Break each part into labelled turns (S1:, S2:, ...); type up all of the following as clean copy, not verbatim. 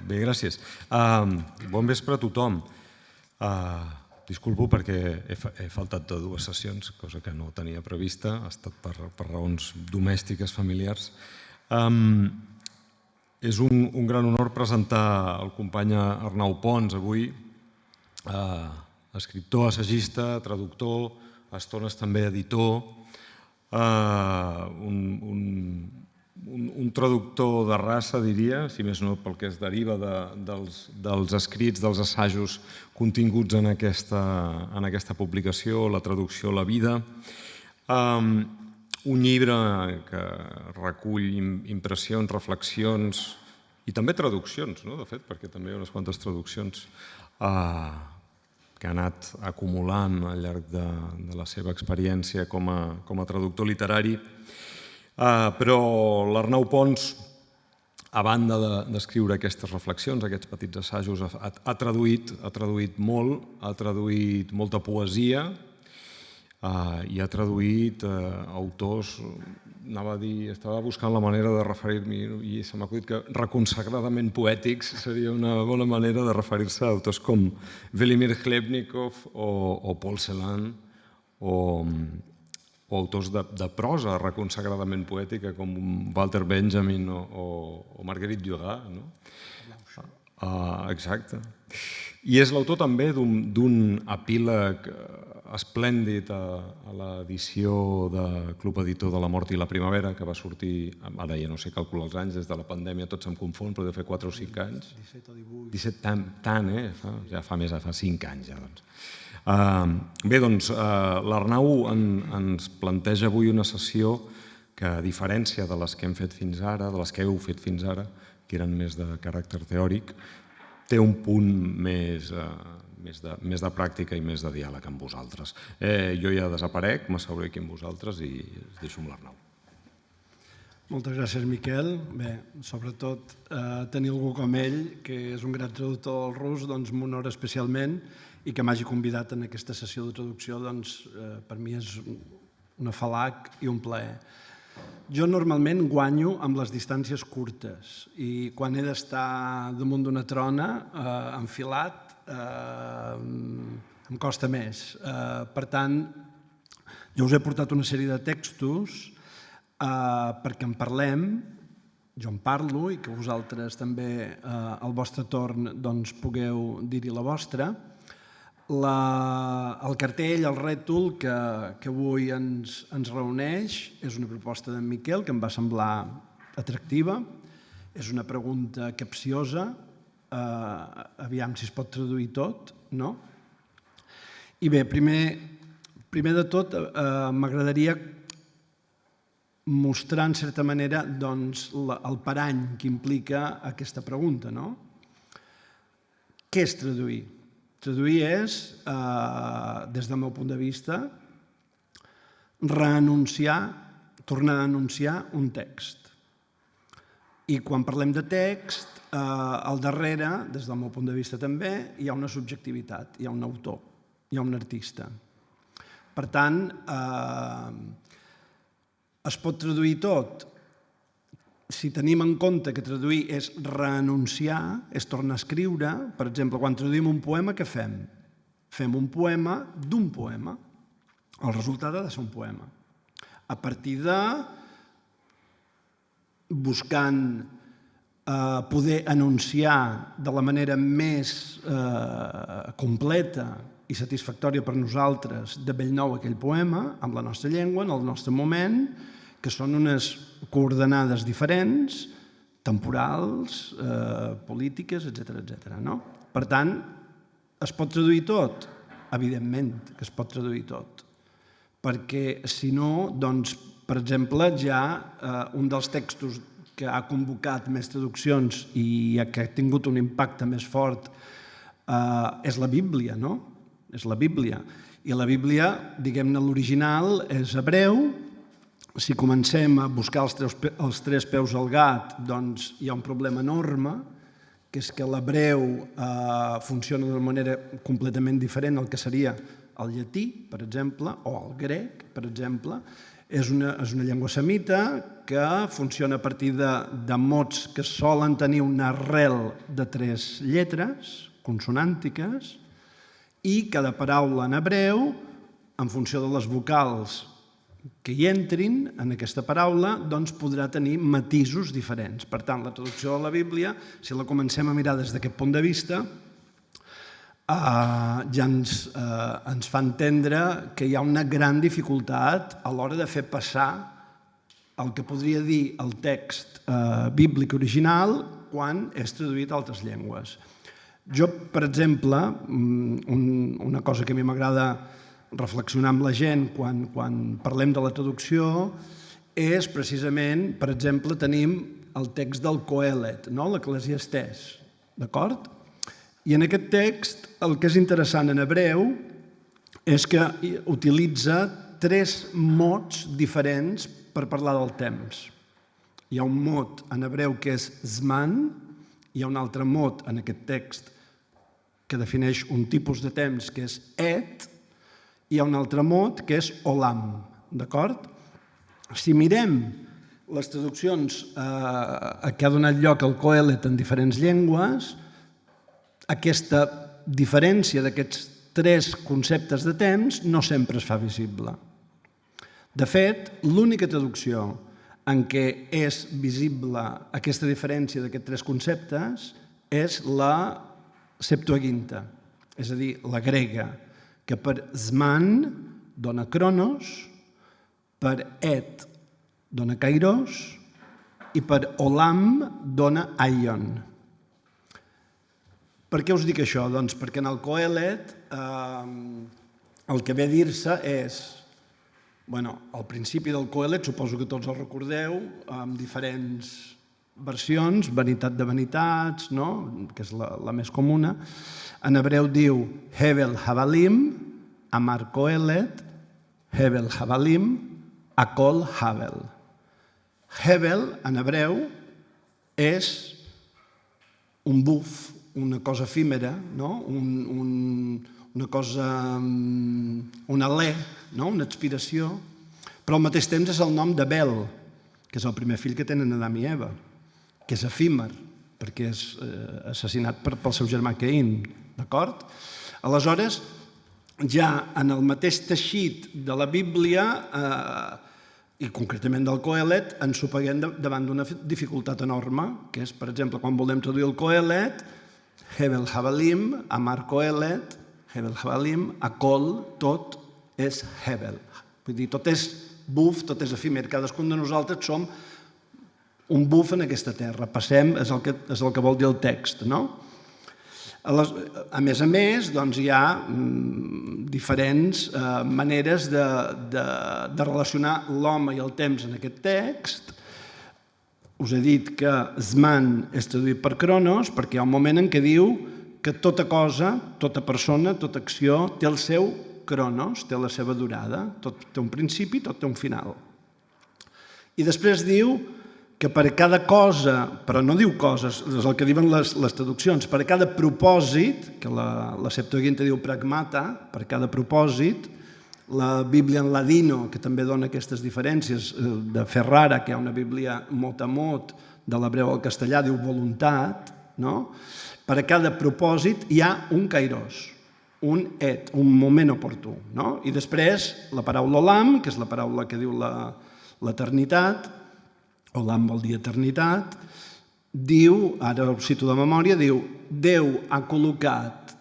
S1: Bé, gràcies. Bon vespre a tothom. Disculpo perquè he faltat de 2 sessions, cosa que no tenia prevista, ha estat per raons domèstiques, familiars. És un gran honor presentar el company Arnau Pons avui, escriptor, assagista, traductor, a estones també editor, un traductor de raça, diria, si més no pel que es deriva dels escrits, dels assajos continguts en aquesta publicació, la traducció La vida. Un llibre que recull impressions, reflexions i també traduccions, de fet, perquè també hi ha unes quantes traduccions que ha anat acumulant al llarg de la seva experiència com a traductor literari. Però l'Arnau Pons, a banda d'escriure aquestes reflexions, aquests petits assajos, ha traduït molt, ha traduït molta poesia i ha traduït autors, estava buscant la manera de referir-m'hi i se m'ha acudit que reconsagradament poètics seria una bona manera de referir-se a autors com Velimir Hlebnikov o Paul Celan o autors de prosa reconsagradament poètica com Walter Benjamin o Marguerite Duras. Exacte. I és l'autor també d'un epíleg esplèndid a l'edició de Club Editor de La mort i la primavera, que va sortir, ara ja no sé calcular els anys, des de la pandèmia tot se'm confon, però deu fer 4 o 5 anys.
S2: 17 o 18.
S1: 17, tant, ja fa 5 anys ja, doncs. Bé, doncs, l'Arnau ens planteja avui una sessió que, a diferència de les que hem fet fins ara, de les que heu fet fins ara, que eren més de caràcter teòric, té un punt més de pràctica i més de diàleg amb vosaltres. Jo ja desaparec, m'asseuré aquí amb vosaltres i us deixo amb l'Arnau.
S2: Moltes gràcies, Miquel. Bé, sobretot tenir algú com ell, que és un gran traductor del rus, doncs m'honora especialment, i que m'hagi convidat en aquesta sessió de traducció, doncs per mi és un afalac i un plaer. Jo normalment guanyo amb les distàncies curtes i quan he d'estar damunt d'una trona, enfilat, em costa més. Per tant, jo us he portat una sèrie de textos perquè en parlem, jo en parlo i que vosaltres també al vostre torn pugueu dir-hi la vostra. El cartell, el rètol que avui ens reuneix és una proposta d'en Miquel que em va semblar atractiva, és una pregunta capciosa, aviam si es pot traduir tot, no? I bé, primer de tot m'agradaria mostrar en certa manera el parany que implica aquesta pregunta, no? Què és traduir? Traduir és, des del meu punt de vista, tornar a anunciar un text. I quan parlem de text, al darrere, des del meu punt de vista també, hi ha una subjectivitat, hi ha un autor, hi ha un artista. Per tant, es pot traduir tot. Si tenim en compte que traduir és reanunciar, és tornar a escriure, per exemple, quan traduïm un poema, què fem? Fem un poema d'un poema. El resultat ha de ser un poema. A partir de buscant poder anunciar de la manera més completa i satisfactòria per nosaltres de bell nou aquell poema, amb la nostra llengua, en el nostre moment, que són unes coordenades diferents, temporals, polítiques, etc. Per tant, es pot traduir tot? Evidentment que es pot traduir tot. Perquè, si no, doncs, per exemple, ja un dels textos que ha convocat més traduccions i que ha tingut un impacte més fort és la Bíblia, no? És la Bíblia. I la Bíblia, diguem-ne, l'original és hebreu. Si comencem a buscar els 3 peus al gat, doncs hi ha un problema enorme, que és que l'hebreu funciona d'una manera completament diferent al que seria el llatí, per exemple, o el grec, per exemple, És una llengua semita que funciona a partir de mots que solen tenir una arrel de 3 lletres consonàntiques i cada paraula en hebreu, en funció de les vocals que hi entrin en aquesta paraula, doncs podrà tenir matisos diferents. Per tant, la traducció de la Bíblia, si la comencem a mirar des d'aquest punt de vista, ja ens fa entendre que hi ha una gran dificultat a l'hora de fer passar el que podria dir el text bíblic original quan és traduït a altres llengües. Jo, per exemple, una cosa que a mi m'agrada reflexionar amb la gent quan parlem de la traducció és precisament, per exemple, tenim el text del Coelet, l'Eclesiastès, d'acord? I en aquest text el que és interessant en hebreu és que utilitza 3 mots diferents per parlar del temps. Hi ha un mot en hebreu que és zman, hi ha un altre mot en aquest text que defineix un tipus de temps que és et, i hi ha un altre mot que és olam, d'acord? Si mirem les traduccions a què ha donat lloc el Coelet en diferents llengües, aquesta diferència d'aquests 3 conceptes de temps no sempre es fa visible. De fet, l'única traducció en què és visible aquesta diferència d'aquests 3 conceptes és la Septuaginta, és a dir, la grega, que per zman dona cronos, per et dona kairos i per olam dona aion. Per què us dic això? Doncs perquè en el Coelet el que ve a dir-se és, al principi del Coelet, suposo que tots el recordeu, amb diferents versions, vanitat de vanitats, que és la més comuna. En hebreu diu Hevel Havalim, Amar Coelet, Hevel Havalim, Akol Havel. Hevel, en hebreu, és un buf, una cosa efímera, una cosa, un alè, una expiració, però al mateix temps és el nom d'Abel, que és el primer fill que tenen Adam i Eva, que és efímer, perquè és assassinat pel seu germà Caín, d'acord? Aleshores, ja en el mateix teixit de la Bíblia, i concretament del Coelet, ens sopeguem davant d'una dificultat enorme, que és, per exemple, quan volem traduir el Coelet, Hevel Havalim, Amar Coelet, Hevel Havalim, Akol, tot és Hevel. Vull dir, tot és buf, tot és efímer. Cadascun de nosaltres som un buf en aquesta terra. Passem, és el que vol dir el text, no? A més, hi ha diferents maneres de relacionar l'home i el temps en aquest text. Us he dit que Zman és traduït per Cronos perquè hi ha un moment en què diu que tota cosa, tota persona, tota acció té el seu Cronos, té la seva durada. Tot té un principi, tot té un final. I després diu que per cada cosa, però no diu coses, és el que diuen les traduccions, per cada propòsit, que la Septuaginta diu pragmata, per cada propòsit, la Bíblia en ladino, que també dona aquestes diferències, de Ferrara, que hi ha una Bíblia mot a mot, de l'hebreu al castellà, diu voluntat, no? Per a cada propòsit hi ha un kairos, un et, un moment oportú, no? I després la paraula olam, que és la paraula que diu l'eternitat, olam vol dir eternitat, diu, ara ho cito de memòria, diu Déu ha col·locat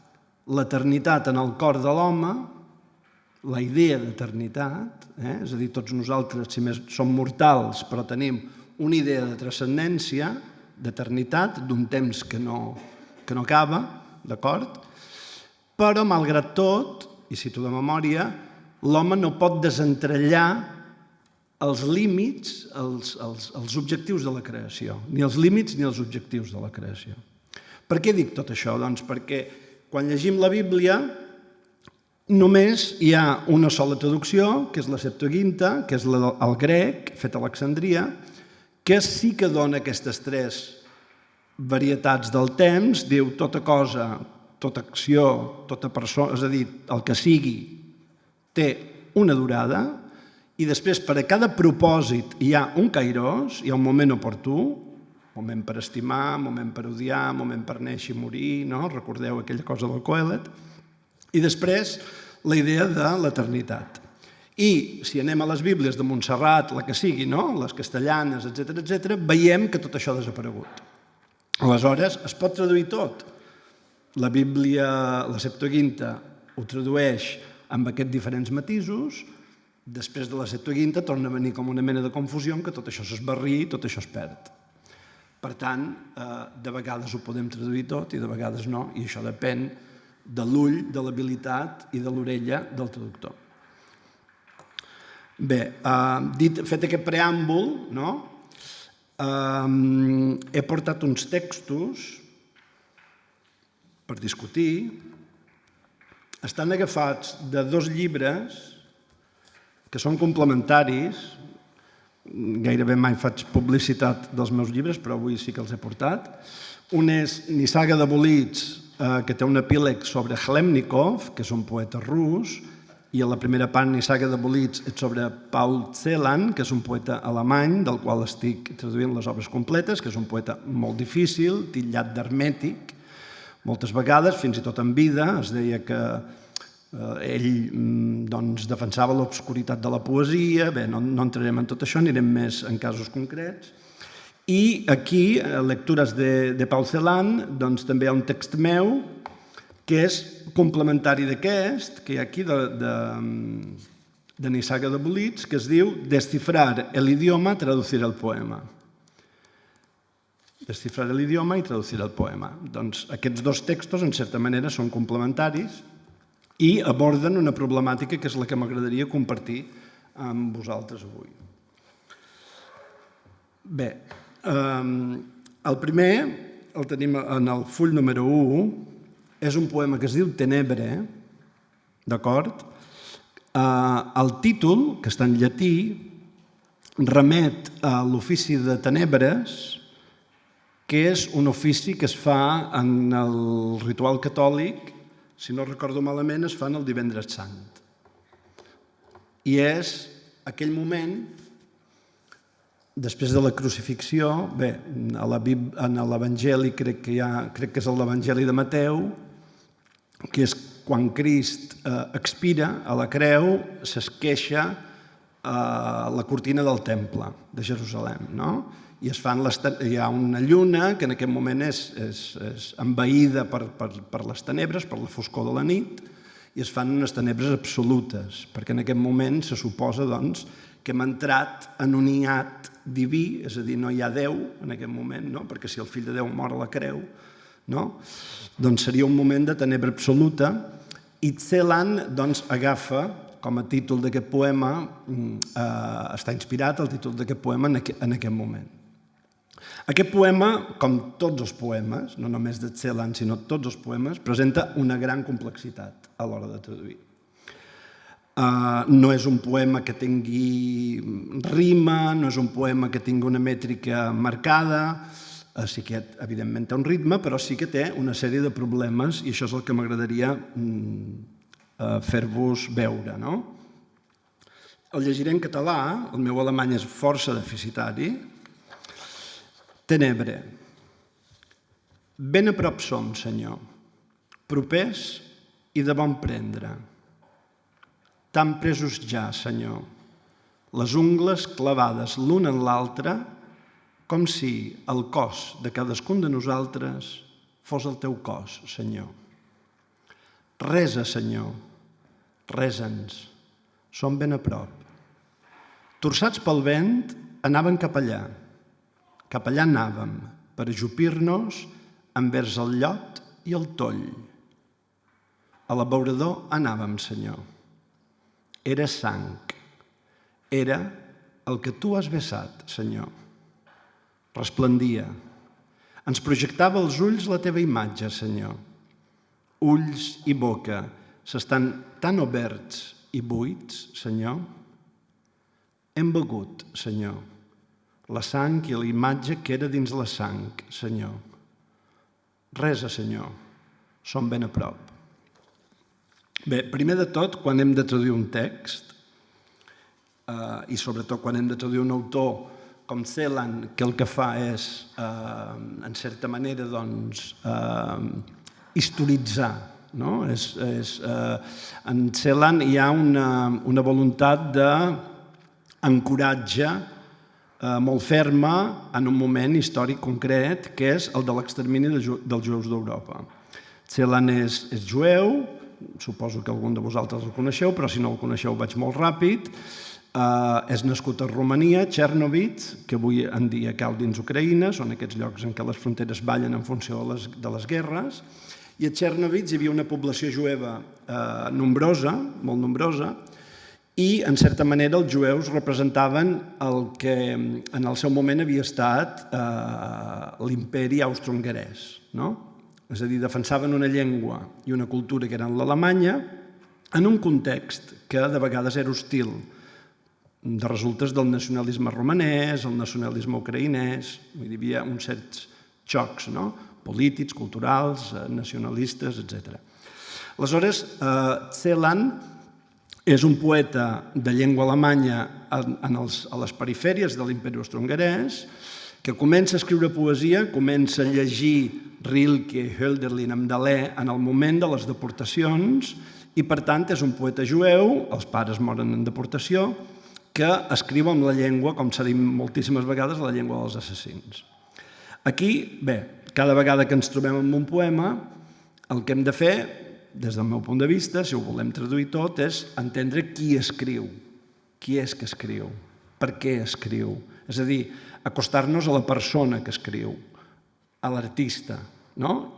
S2: l'eternitat en el cor de l'home, la idea d'eternitat, és a dir, tots nosaltres, si més som mortals, però tenim una idea de transcendència, d'eternitat, d'un temps que no acaba, d'acord? Però, malgrat tot, i cito de memòria, l'home no pot desentrellar els límits, els objectius de la creació, ni els límits ni els objectius de la creació. Per què dic tot això? Doncs perquè quan llegim la Bíblia només hi ha una sola traducció, que és la Septuaginta, que és el grec, fet a Alexandria, que sí que dona aquestes 3 varietats del temps, diu tota cosa, tota acció, tota persona, és a dir, el que sigui, té una durada, i després per a cada propòsit hi ha un kairos, hi ha un moment oportú, moment per estimar, moment per odiar, moment per néixer i morir, no? Recordeu aquella cosa del Coelet. I després la idea de l'eternitat. I si anem a les Bíblies de Montserrat, la que sigui, no? Les castellanes, etc., veiem que tot això ha desaparegut. Aleshores, es pot traduir tot. La Bíblia, la Septuaginta, ho tradueix amb aquests diferents matisos. Després de la Septuaginta torna a venir com una mena de confusió en què tot això s'esbarri i tot això es perd. Per tant, de vegades ho podem traduir tot i de vegades no, i això depèn de l'ull, de l'habilitat i de l'orella del traductor. Bé, fet aquest preàmbul, no? He portat uns textos per discutir. Estan agafats de 2 llibres que són complementaris. Gairebé mai faig publicitat dels meus llibres, però avui sí que els he portat. Un és Nissaga de Bolitz, que té un epíleg sobre Hlemnikov, que és un poeta rus, i a la primera part, Nissaga de Bolitz, és sobre Paul Celan, que és un poeta alemany, del qual estic traduint les obres completes, que és un poeta molt difícil, titllat d'hermètic. Moltes vegades, fins i tot en vida, es deia que ell defensava l'obscuritat de la poesia. Bé, no entrarem en tot això, anirem més en casos concrets. I aquí, a Lectures de Paul Celan, també hi ha un text meu que és complementari d'aquest, que hi ha aquí de Nissaga de Bolitz, que es diu Descifrar el idioma, traducir el poema. Descifrar l'idioma i traducir el poema. Doncs aquests 2 textos, en certa manera, són complementaris i aborden una problemàtica que és la que m'agradaria compartir amb vosaltres avui. Bé, el primer, el tenim en el full número 1, és un poema que es diu Tenebre, d'acord? El títol, que està en llatí, remet a l'ofici de tenebres, que és un ofici que es fa en el ritual catòlic, si no recordo malament, es fa el Divendres Sant. I és aquell moment, després de la crucifixió, bé, en l'Evangeli, crec que és l'Evangeli de Mateu, que és quan Crist expira a la creu, s'esqueixa la cortina del temple de Jerusalem, no? I hi ha una lluna que en aquest moment és envaïda per les tenebres, per la foscor de la nit, i es fan unes tenebres absolutes, perquè en aquest moment se suposa que hem entrat en un hiat diví, és a dir, no hi ha Déu en aquest moment, no? Perquè si el fill de Déu mor a la creu, no? Doncs seria un moment de tenebra absoluta, i Celan agafa com a títol d'aquest poema, està inspirat el títol d'aquest poema en aquest moment. Aquest poema, com tots els poemes, no només de Celan, sinó tots els poemes, presenta una gran complexitat a l'hora de traduir. No és un poema que tingui rima, no és un poema que tingui una mètrica marcada, sí que evidentment té un ritme, però sí que té una sèrie de problemes i això és el que m'agradaria fer-vos veure. El llegiré en català, el meu alemany és força deficitari. Tenebre. Ben a prop som, Senyor, propers i de bon prendre. Tan presos ja, Senyor, les ungles clavades l'un en l'altre, com si el cos de cadascun de nosaltres fos el teu cos, Senyor. Resa, Senyor, resa'ns, som ben a prop. Torçats pel vent, anaven cap allà anàvem, per ajupir-nos envers el llot i el toll. A l'abeurador anàvem, Senyor. Era sang, era el que tu has vessat, Senyor. Resplendia. Ens projectava als ulls la teva imatge, Senyor. Ulls i boca s'estan tan oberts i buits, Senyor. Hem begut, Senyor, la sang i la imatge que era dins la sang, Senyor. Resa, Senyor, som ben a prop. Bé, primer de tot, quan hem de traduir un text, i sobretot quan hem de traduir un autor com Celan, que el que fa és, en certa manera, historitzar. En Celan hi ha una voluntat d'ancoratge molt ferma en un moment històric concret, que és el de l'extermini dels jueus d'Europa. Celan és jueu, suposo que algun de vosaltres el coneixeu, però si no el coneixeu vaig molt ràpid. És nascut a Romania, Chernovitz, que avui en dia cau dins Ucraïna, són aquests llocs en què les fronteres ballen en funció de les guerres, i a Chernovitz hi havia una població jueva nombrosa, molt nombrosa, i, en certa manera, els jueus representaven el que en el seu moment havia estat l'imperi austro-hongarès. És a dir, defensaven una llengua i una cultura que eren l'alemanya en un context que de vegades era hostil, de resultes del nacionalisme romanès, el nacionalisme ucraïnès, hi havia uns certs xocs polítics, culturals, nacionalistes, etc. Aleshores, Celan és un poeta de llengua alemanya a les perifèries de l'imperi austro-hongarès que comença a escriure poesia, comença a llegir Rilke, Hölderlin amb Dalè en el moment de les deportacions i, per tant, és un poeta jueu, els pares moren en deportació, que escriu amb la llengua, com s'ha dit moltíssimes vegades, la llengua dels assassins. Aquí, bé, cada vegada que ens trobem amb un poema, el que hem de fer, des del meu punt de vista, si ho volem traduir tot, és entendre qui escriu, qui és que escriu, per què escriu. És a dir, acostar-nos a la persona que escriu, a l'artista,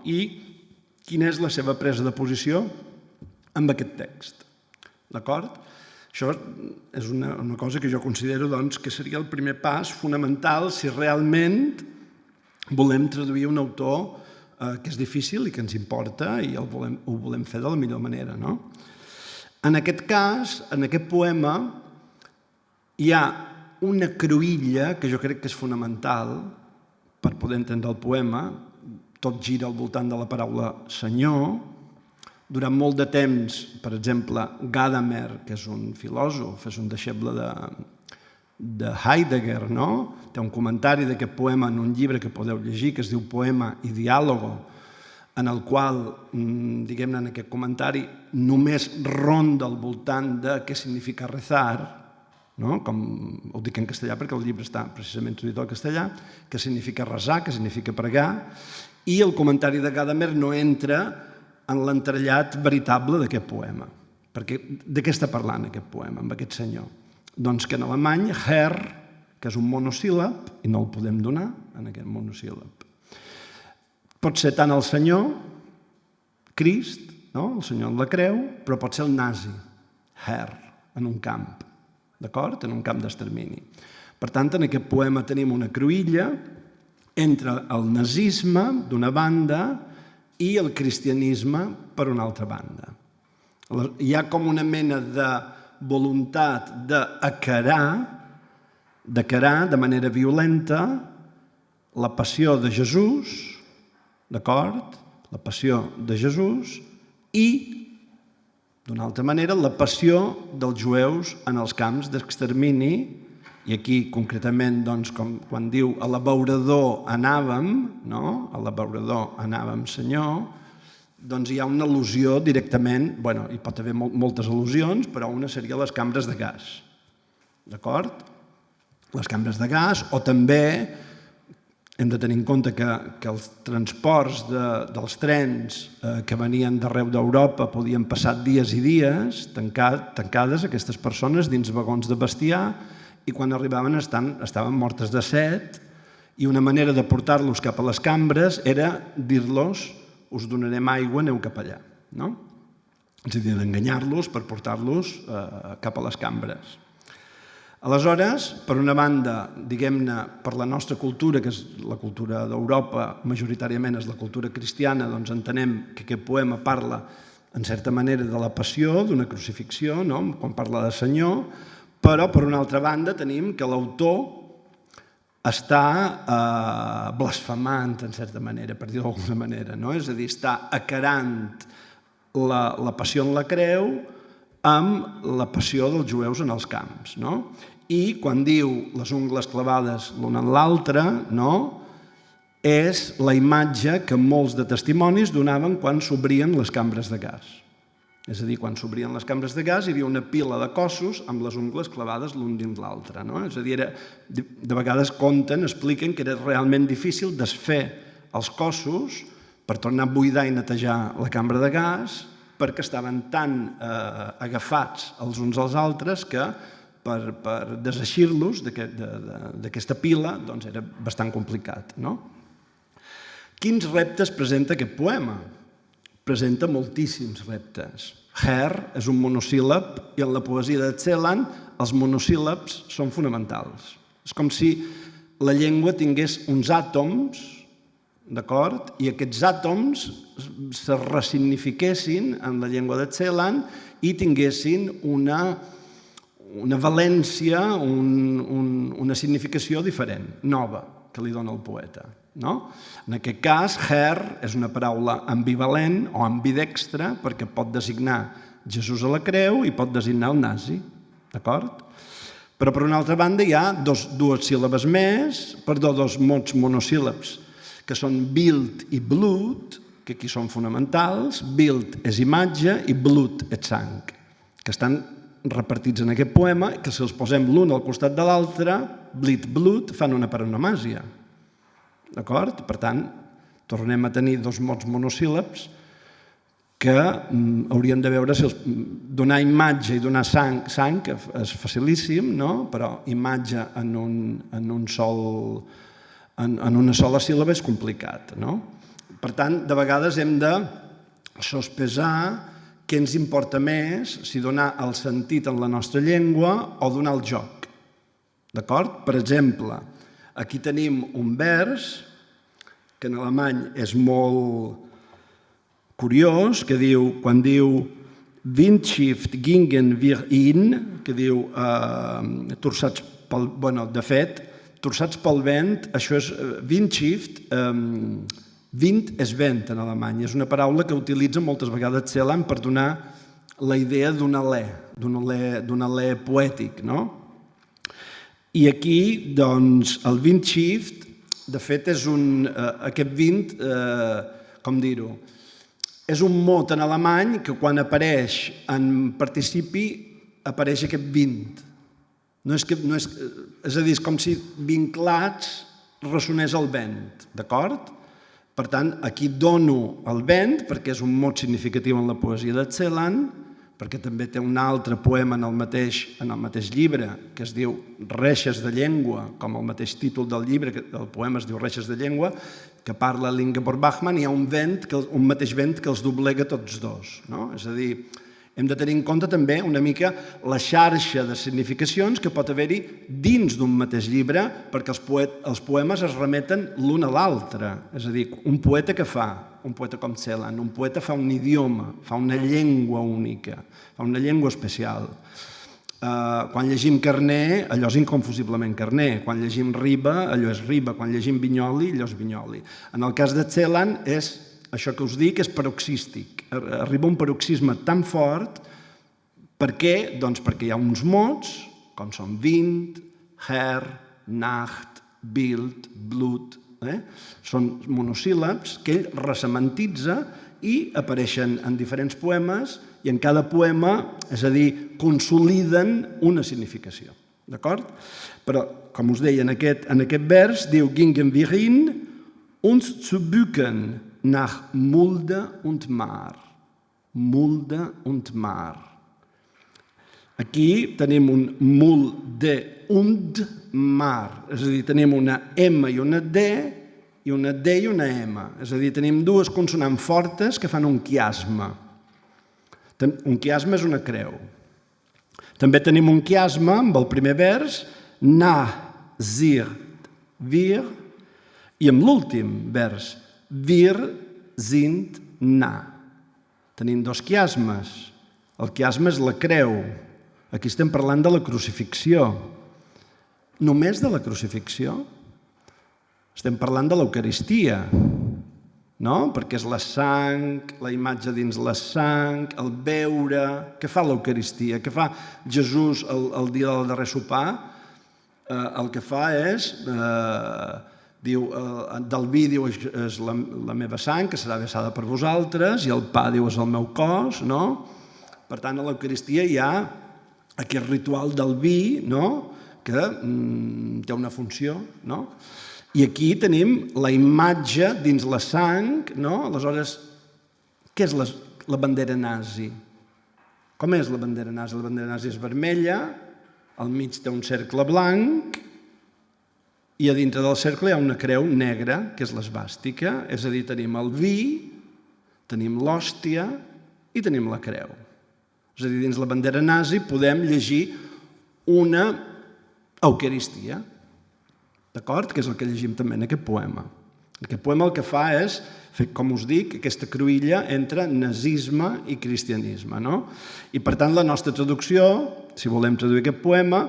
S2: i quina és la seva presa de posició amb aquest text. D'acord? Això és una cosa que jo considero que seria el primer pas fonamental si realment volem traduir un autor que és difícil i que ens importa i ho volem fer de la millor manera. En aquest cas, en aquest poema, hi ha una cruïlla que jo crec que és fonamental per poder entendre el poema. Tot gira al voltant de la paraula senyor. Durant molt de temps, per exemple, Gadamer, que és un filòsof, és un deixeble de Heidegger, té un comentari d'aquest poema en un llibre que podeu llegir, que es diu Poema i Diàlogo, en el qual, diguem-ne, en aquest comentari, només ronda al voltant de què significa rezar, com ho dic en castellà perquè el llibre està precisament traduït al castellà, què significa resar, què significa pregar, i el comentari de Gadamer no entra en l'entrellat veritable d'aquest poema. Perquè de què està parlant aquest poema, amb aquest senyor? Doncs que en alemany, Herr, que és un monosíl·lab, i no el podem donar en aquest monosíl·lab. Pot ser tant el senyor, Crist, el senyor en la creu, però pot ser el nazi, Herr, en un camp, d'acord? En un camp d'extermini. Per tant, en aquest poema tenim una cruïlla entre el nazisme, d'una banda, i el cristianisme, per una altra banda. Hi ha com una mena de voluntat d'acarar de manera violenta la passió de Jesús, d'acord? La passió de Jesús i, d'una altra manera, la passió dels jueus en els camps d'extermini, i aquí concretament, quan diu a l'abeurador anàvem, a l'abeurador anàvem, Senyor, doncs hi ha una al·lusió directament, hi pot haver moltes al·lusions, però una seria les cambres de gas, d'acord? Les cambres de gas, o també hem de tenir en compte que els transports dels trens que venien d'arreu d'Europa podien passar dies i dies tancades aquestes persones dins vagons de bestiar i quan arribaven estaven mortes de set i una manera de portar-los cap a les cambres era dir-los us donarem aigua, aneu cap allà. És a dir, d'enganyar-los per portar-los cap a les cambres. Aleshores, per una banda, diguem-ne, per la nostra cultura, que és la cultura d'Europa, majoritàriament és la cultura cristiana, doncs entenem que aquest poema parla, en certa manera, de la passió, d'una crucifixió, quan parla de Senyor, però, per una altra banda, tenim que l'autor està blasfemant, en certa manera, per dir-ho d'alguna manera, és a dir, està acarant la passió en la creu amb la passió dels jueus en els camps. I quan diu les ungles clavades l'una en l'altra, és la imatge que molts de testimonis donaven quan s'obrien les cambres de gas. És a dir, quan s'obrien les cambres de gas hi havia una pila de cossos amb les ungles clavades l'un dins l'altre. És a dir, de vegades conten, expliquen que era realment difícil desfer els cossos per tornar a buidar i netejar la cambra de gas, perquè estaven tan agafats els uns als altres que per deseixir-los d'aquesta pila era bastant complicat. Quins reptes presenta aquest poema? Presenta moltíssims reptes. Her és un monosíl·lab i en la poesia de Celan els monosíl·labs són fonamentals. És com si la llengua tingués uns àtoms, d'acord? I aquests àtoms se ressignifiquessin en la llengua de Celan i tinguessin una valència, una significació diferent, nova, que li dona el poeta. En aquest cas, her és una paraula ambivalent o ambidextra perquè pot designar Jesús a la creu i pot designar el nazi, d'acord? Però per una altra banda hi ha dos mots monosíl·labs, que són Bild i Blut, que aquí són fonamentals. Bild és imatge i Blut és sang, que estan repartits en aquest poema, que si els posem l'un al costat de l'altre, Blit, Blut, fan una paronomàsia. D'acord? Per tant, tornem a tenir dos mots monosíl·labs que hauríem de veure si donar imatge i donar sang és facilíssim, però imatge en una sola síl·laba és complicat. Per tant, de vegades hem de sospesar què ens importa més, si donar el sentit en la nostra llengua o donar el joc. D'acord? Per exemple, aquí tenim un vers que en alemany és molt curiós, que diu, quan diu Windschiff gingen wir in, que diu torçats pel... de fet, torçats pel vent, això és Windschiff, Wind és vent en alemany, és una paraula que utilitza moltes vegades Celan per donar la idea d'un alè poètic, I aquí, doncs, el Windschiff, de fet, és aquest wind, com dir-ho, és un mot en alemany que quan apareix en participi apareix aquest wind. És a dir, és com si vinclats ressonés el vent, d'acord? Per tant, aquí dono el vent, perquè és un mot significatiu en la poesia de Celan, perquè també té un altre poema en el mateix llibre, que es diu Reixes de llengua, com el mateix títol del llibre, el poema es diu Reixes de llengua, que parla l'Ingeborg Bachmann, hi ha un mateix vent que els doblega tots dos. És a dir, hem de tenir en compte també una mica la xarxa de significacions que pot haver-hi dins d'un mateix llibre, perquè els poemes es remeten l'un a l'altre. És a dir, un poeta què fa? Un poeta com Celan, un poeta fa un idioma, fa una llengua única, fa una llengua especial. Quan llegim Carner, allò és inconfusiblement Carner. Quan llegim Riba, allò és Riba. Quan llegim Vinyoli, allò és Vinyoli. En el cas de Celan, és això que us dic, és paroxístic. Arriba a un paroxisme tan fort. Per què? Doncs perquè hi ha uns mots, com són Wind, Her, Nacht, Bild, Blut, són monosíl·labs que ell ressementitza i apareixen en diferents poemes i en cada poema, és a dir, consoliden una significació. D'acord? Però, com us deia, en aquest vers diu Gingen wir hin, uns zu bücken nach Mulde und Mar. Mulde und Mar. Aquí tenim un Mulde und Mar, és a dir, tenim una M i una D, i una D i una M. És a dir, tenim dues consonants fortes que fan un quiasme. Un quiasme és una creu. També tenim un quiasme amb el primer vers, na, zir, wir, i amb l'últim vers, wir sind na. Tenim dos quiasmes. El quiasme és la creu. Aquí estem parlant de la crucifixió. Només de la crucifixió? Estem parlant de l'Eucaristia. no? Perquè és la sang, la imatge dins la sang, el beure. Què fa l'Eucaristia? Què fa Jesús el dia del darrer sopar? El que fa és, diu, del vi diu és la meva sang, que serà vessada per vosaltres, i el pa diu és el meu cos, no? Per tant, a l'Eucaristia hi ha aquest ritual del vi, no? Que té una funció, no? I aquí tenim la imatge dins la sang, no? Aleshores, què és la bandera nazi? Com és la bandera nazi? La bandera nazi és vermella, al mig té un cercle blanc i a dintre del cercle hi ha una creu negra, que és l'esvàstica, és a dir, tenim el vi, tenim l'hòstia i tenim la creu. És a dir, dins la bandera nazi podem llegir una Eucaristia, d'acord? Que és el que llegim també en aquest poema. Aquest poema el que fa és fer, com us dic, aquesta cruïlla entre nazisme i cristianisme, no? I per tant la nostra traducció, si volem traduir aquest poema,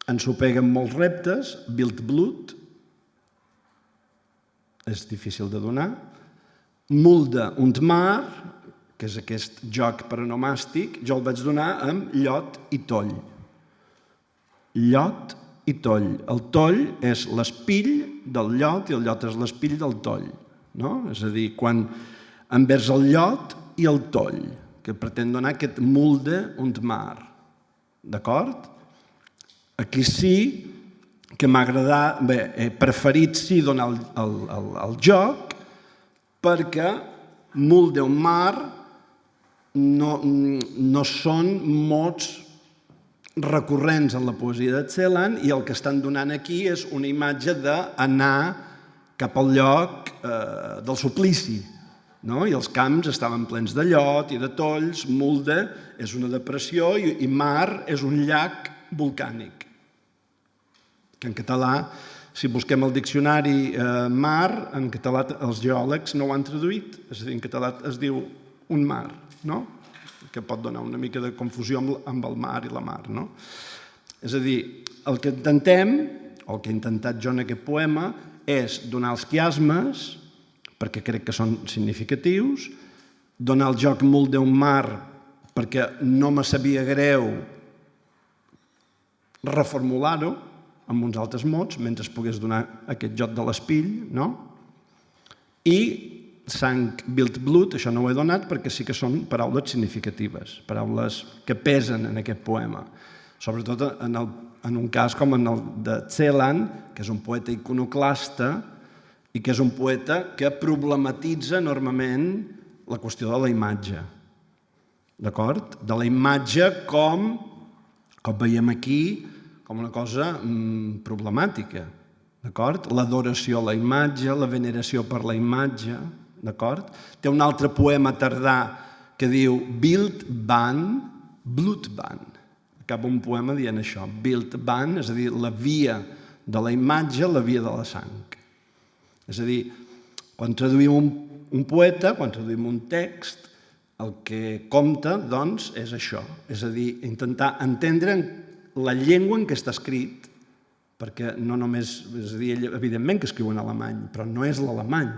S2: ens ho peguen molts reptes. Bildblut, és difícil de donar. Mulde und Mar, que és aquest joc paronomàstic, jo el vaig donar amb llot i toll. Llot i toll. El toll és l'espill del llot i el llot és l'espill del toll, no? És a dir, quan envers el llot i el toll, que pretén donar aquest mulde und Mar. D'acord? Aquí sí que m'ha agradat, bé, he preferit sí donar el joc perquè mulde und Mar no són mots recurrents en la poesia de Celan i el que estan donant aquí és una imatge d'anar cap al lloc del suplici, no? I els camps estaven plens de llot i de tolls. Mulde és una depressió i Mar és un llac volcànic, que en català, si busquem el diccionari mar, en català els geòlegs no ho han traduït, és a dir, en català es diu un mar, no? Que pot donar una mica de confusió amb el mar i la mar, no? És a dir, el que intentem, o el que he intentat jo en aquest poema, és donar els quiasmes, perquè crec que són significatius, donar el joc mulde un mar, perquè no me sabia greu reformular-ho amb uns altres mots, mentre es pogués donar aquest joc de l'espill, no? I sang, Bildblut, això no ho he donat perquè sí que són paraules significatives, paraules que pesen en aquest poema. Sobretot en un cas com en el de Celan, que és un poeta iconoclasta i que és un poeta que problematitza enormement la qüestió de la imatge. D'acord? De la imatge com veiem aquí, com una cosa problemàtica. D'acord? L'adoració a la imatge, la veneració per la imatge. D'acord? Té un altre poema tardà que diu Bildbahn, Blutbahn. Acaba un poema dient això, Bildbahn, és a dir, la via de la imatge, la via de la sang. És a dir, quan traduïm un poeta, quan traduïm un text, el que compta, doncs, és això. És a dir, intentar entendre la llengua en què està escrit, perquè no només, és a dir, ell evidentment que escriu en alemany, però no és l'alemany.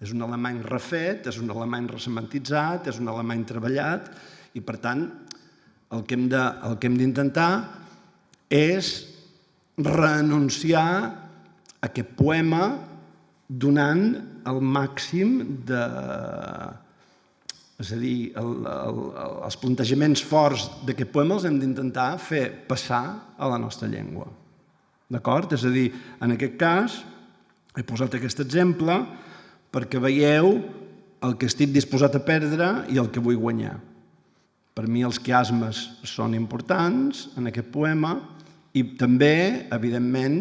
S2: És un alemany refet, és un alemany resemantitzat, és un alemany treballat, i per tant el que hem d'intentar és renunciar a aquest poema donant el màxim de... És a dir, els plantejaments forts d'aquest poema els hem d'intentar fer passar a la nostra llengua. D'acord? És a dir, en aquest cas, he posat aquest exemple perquè veieu el que estic disposat a perdre i el que vull guanyar. Per mi els quiasmes són importants en aquest poema i també, evidentment,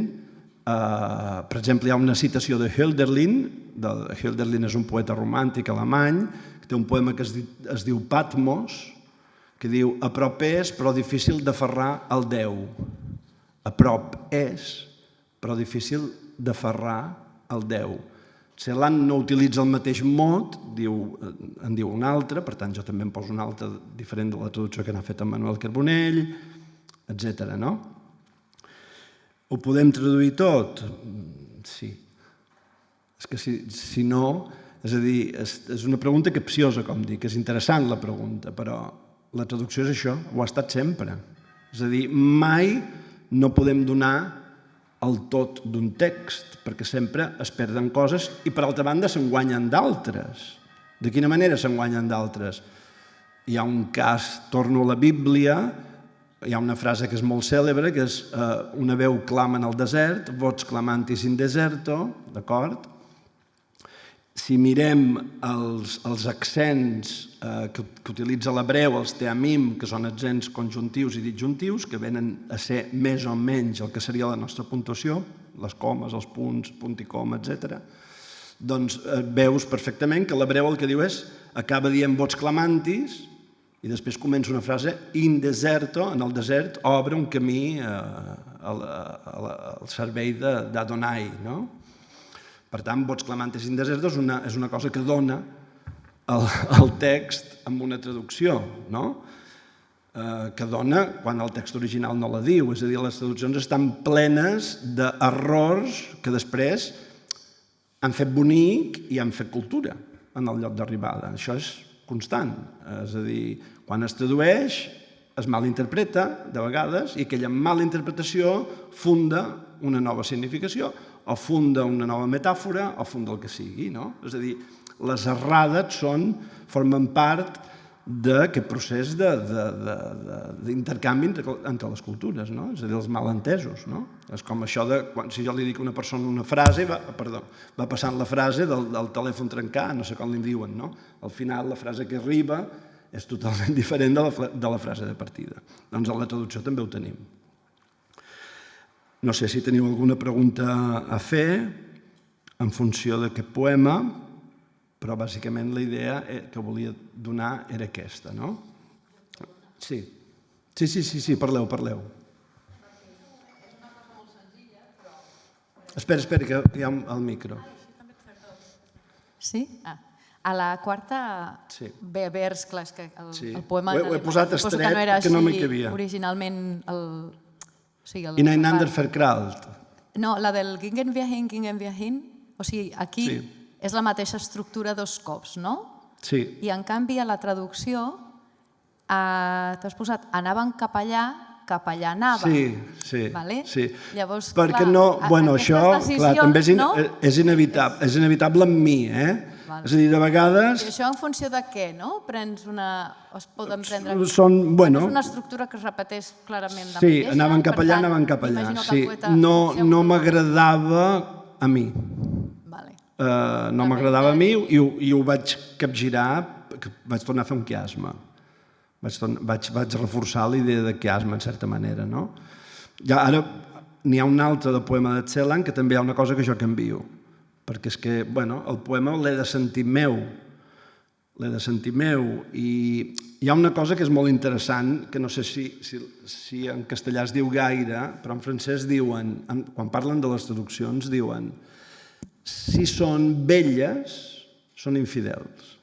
S2: per exemple, hi ha una citació de Hölderlin. Hölderlin és un poeta romàntic alemany que té un poema que es diu Patmos, que diu a prop és, però difícil d'aferrar el Déu. A prop és, però difícil d'aferrar el Déu. Celan no utilitza el mateix mot, en diu un altre, per tant jo també em poso un altre diferent de la traducció que n'ha fet en Manuel Carbonell, etc. No? Ho podem traduir tot? Sí. És que si no, És a dir, és una pregunta capciosa, com dic, és interessant la pregunta, però la traducció és això, ho ha estat sempre. És a dir, mai no podem donar el tot d'un text, perquè sempre es perden coses i, per altra banda, se'n guanyen d'altres. De quina manera se'n guanyen d'altres? Hi ha un cas, torno a la Bíblia, hi ha una frase que és molt cèlebre, que és una veu clama en el desert, vox clamantis in deserto, d'acord? Si mirem els accents que utilitza l'hebreu, els teamim, que són accents conjuntius i disjuntius, que venen a ser més o menys el que seria la nostra puntuació, les comes, els punts, punt i coma, etc., doncs veus perfectament que l'hebreu el que diu és, acaba dient vox clamantis, i després comença una frase, in deserto, en el desert obre un camí al servei d'Adonai, no? Per tant, vox clamantis in deserto és una cosa que dona el text amb una traducció, no? Que dona quan el text original no la diu. És a dir, les traduccions estan plenes d'errors que després han fet bonic i han fet cultura en el lloc d'arribada. Això és constant. És a dir, quan es tradueix, es malinterpreta, de vegades, i aquella malinterpretació funda una nova significació, o funda una nova metàfora, o funda el que sigui, no? És a dir, les errades formen part d'aquest procés d'intercanvi entre les cultures, no? És a dir, els malentesos, no? És com això de, si jo li dic a una persona una frase, va passant la frase del telèfon trencat, no sé com li diuen, no? Al final, la frase que arriba és totalment diferent de la frase de partida. Doncs a la traducció també ho tenim. No sé si teniu alguna pregunta a fer en funció d'aquest poema, però bàsicament la idea que volia donar era aquesta, no? Sí, parleu. Espera, que hi ha el micro.
S3: Sí? A la quarta ve vers, clar, és que el poema...
S2: Ho he posat estret, que no m'hi cabia.
S3: Originalment
S2: Ineinander verkralt.
S3: No, la del gingen wir hin, o sigui, aquí és la mateixa estructura dos cops, no?
S2: Sí.
S3: I en canvi a la traducció t'has posat anaven cap allà anaven.
S2: Sí.
S3: Llavors,
S2: perquè no, bueno, això, clar, també és inevitable en mi, És a dir, de vegades...
S3: I això en funció de què, no? Es poden prendre...
S2: És
S3: una estructura que es repeteix clarament la mateixa.
S2: Sí, anaven cap allà, Sí, no m'agradava a mi. No m'agradava a mi i ho vaig capgirar, vaig tornar a fer un quiasme. Vaig reforçar la idea de quiasme, en certa manera, no? Ara n'hi ha un altre del poema de Celan que també hi ha una cosa que jo canvio, perquè és que, el poema l'he de sentir meu, i hi ha una cosa que és molt interessant, que no sé si en castellà es diu gaire, però en francès diuen, quan parlen de les traduccions, diuen si són belles, són infidels,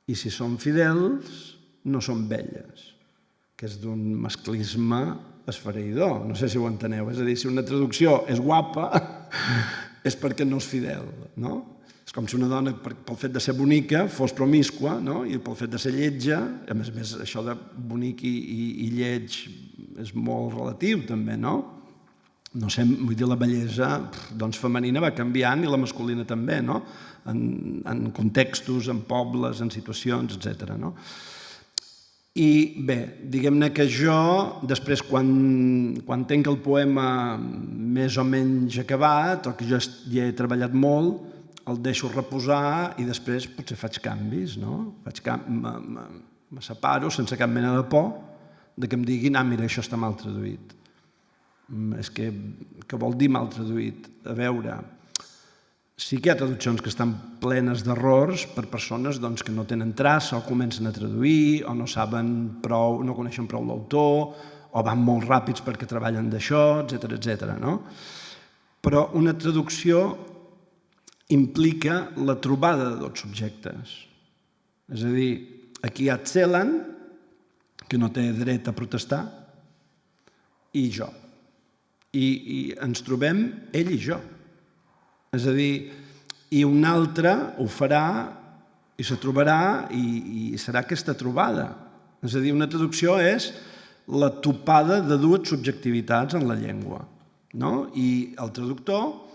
S2: i si són fidels, no són belles, que és d'un masclisme esfereïdor, no sé si ho enteneu, és a dir, si una traducció és guapa, és perquè no és fidel, no? És com si una dona, pel fet de ser bonica, fos promíscua, no? I pel fet de ser lletja, a més, això de bonic i lleig és molt relatiu, també, no? No sé, vull dir, la bellesa femenina va canviant i la masculina també, no? En contextos, en pobles, en situacions, etc. I bé, diguem-ne que jo, després, quan tenc el poema més o menys acabat, o que jo hi he treballat molt, el deixo reposar i després potser faig canvis, no? Me separo sense cap mena de por que em diguin, mira, això està mal traduït. És que, què vol dir mal traduït? A veure, sí que hi ha traduccions que estan plenes d'errors per persones que no tenen traça o comencen a traduir o no saben prou, no coneixen prou l'autor o van molt ràpids perquè treballen d'això, etc. Però una traducció implica la trobada de dos subjectes. És a dir, aquí hi ha Celan, que no té dret a protestar, i jo. I ens trobem ell i jo. És a dir, i un altre ho farà i se trobarà i serà aquesta trobada. És a dir, una traducció és la topada de dues subjectivitats en la llengua, no? I el traductor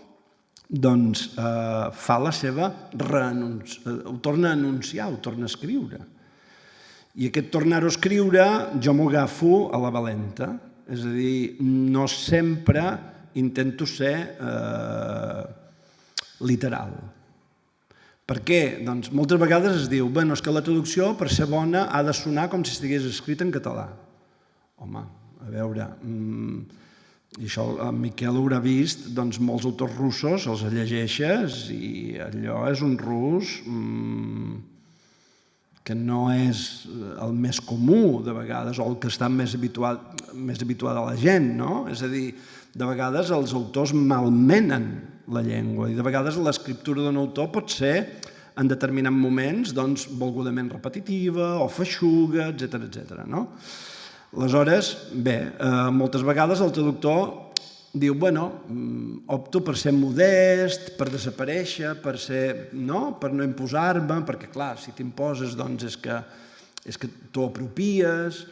S2: doncs, fa la seva ho torna a anunciar, ho torna a escriure. I aquest tornar-ho a escriure jo m'ho agafo a la valenta, és a dir, no sempre intento ser literal. Per què? Doncs moltes vegades es diu és que la traducció, per ser bona, ha de sonar com si estigués escrit en català. Home, a veure, i això en Miquel ho haurà vist, doncs molts autors russos els llegeixes i allò és un rus que no és el més comú de vegades o el que està més habituada a la gent, no? És a dir, de vegades els autors malmenen la llengua i de vegades l'escriptura d'un autor pot ser en determinats moments doncs, volgudament repetitiva o feixuga, etc. No? Aleshores, bé, moltes vegades el traductor diu, opto per ser modest, per desaparèixer, per no imposar-me, perquè clar, si t'imposes doncs és que t'ho apropies.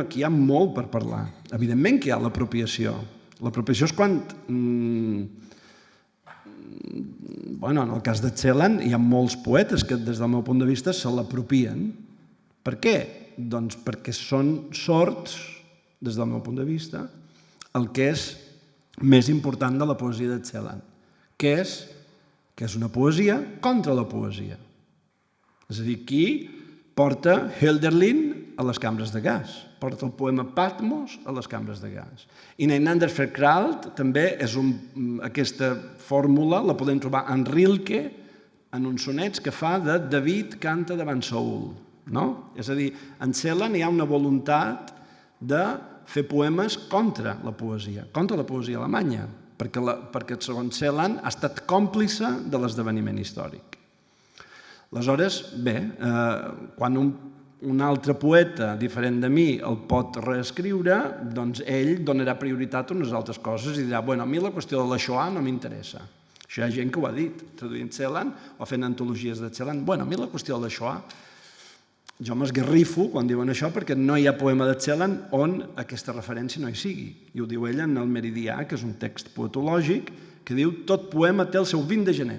S2: Aquí hi ha molt per parlar. Evidentment que hi ha l'apropiació. L'apropiació és quan, en el cas de Celan, hi ha molts poetes que des del meu punt de vista se l'apropien. Per què? Doncs perquè són sords, des del meu punt de vista, el que és més important de la poesia de Celan, que és una poesia contra la poesia. És a dir, aquí porta Hölderlin a les cambres de gas, porta el poema Patmos a les cambres de gas. I Neinander Verkraalt també és aquesta fórmula, la podem trobar en Rilke, en uns sonets que fa de David canta davant Saül. És a dir, en Celan hi ha una voluntat de fer poemes contra la poesia alemanya, perquè segons Celan ha estat còmplice de l'esdeveniment històric. Aleshores, bé, quan un altre poeta diferent de mi el pot reescriure, doncs ell donarà prioritat a unes altres coses i dirà, a mi la qüestió de la Shoah no m'interessa. Això hi ha gent que ho ha dit, traduint Celan o fent antologies de Celan. A mi la qüestió de la Shoah, jo m'esgarrifo quan diuen això perquè no hi ha poema de Celan on aquesta referència no hi sigui. I ho diu ella en el Meridià, que és un text poetològic, que diu tot poema té el seu 20 de gener.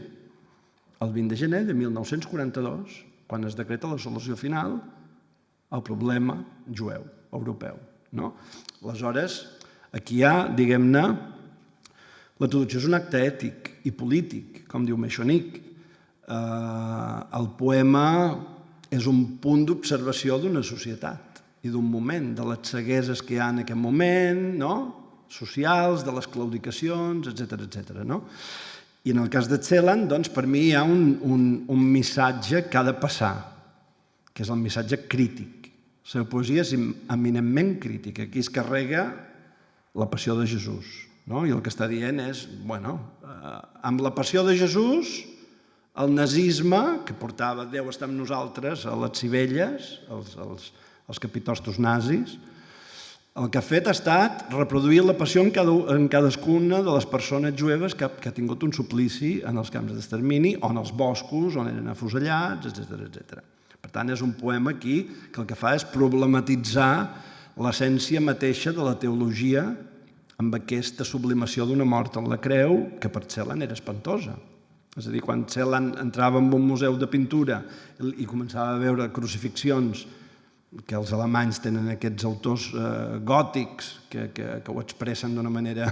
S2: El 20 de gener de 1942, quan es decreta la solució final al problema jueu, europeu. Aleshores, aquí hi ha, diguem-ne, la traducció és un acte ètic i polític, com diu Mechonic. El poema és un punt d'observació d'una societat i d'un moment, de les cegueses que hi ha en aquest moment, socials, de les claudicacions, etc. I en el cas de Celan, doncs, per mi hi ha un missatge que ha de passar, que és el missatge crític. La seva poesia és eminentment crítica. Aquí es carrega la passió de Jesús. I el que està dient és, amb la passió de Jesús, el nazisme, que portava Déu està amb nosaltres a les Sibelles, els capitostos nazis, el que ha fet ha estat reproduir la passió en cadascuna de les persones jueves que ha tingut un suplici en els camps d'extermini o en els boscos on eren afusellats, etc. Per tant, és un poema aquí que el que fa és problematitzar l'essència mateixa de la teologia amb aquesta sublimació d'una mort en la creu que per Celan era espantosa. És a dir, quan Celan entrava en un museu de pintura i començava a veure crucifixions, que els alemanys tenen aquests autors gòtics que ho expressen d'una manera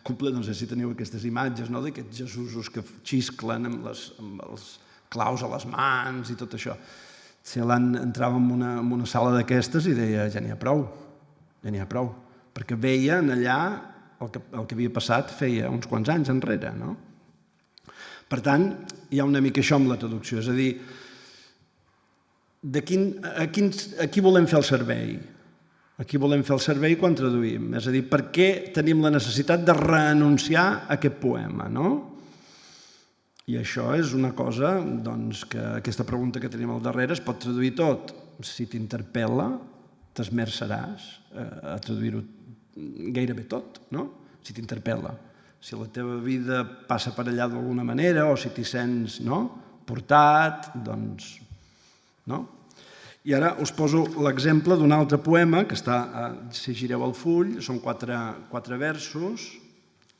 S2: completa, no sé si teniu aquestes imatges, d'aquests Jesusos que xisclen amb els claus a les mans i tot això. Celan entrava en una sala d'aquestes i deia, ja n'hi ha prou, perquè veia allà el que havia passat feia uns quants anys enrere, no? Per tant, hi ha una mica això amb la traducció, és a dir, a qui volem fer el servei? A qui volem fer el servei quan traduïm? És a dir, per què tenim la necessitat de reanunciar aquest poema, no? I això és una cosa, doncs, que aquesta pregunta que tenim al darrere es pot traduir tot. Si t'interpel·la, t'esmerçaràs a traduir-ho gairebé tot, no? Si t'interpel·la. Si la teva vida passa per allà d'alguna manera o si t'hi sents portat, doncs... I ara us poso l'exemple d'un altre poema que està, si gireu el full, són 4 versos.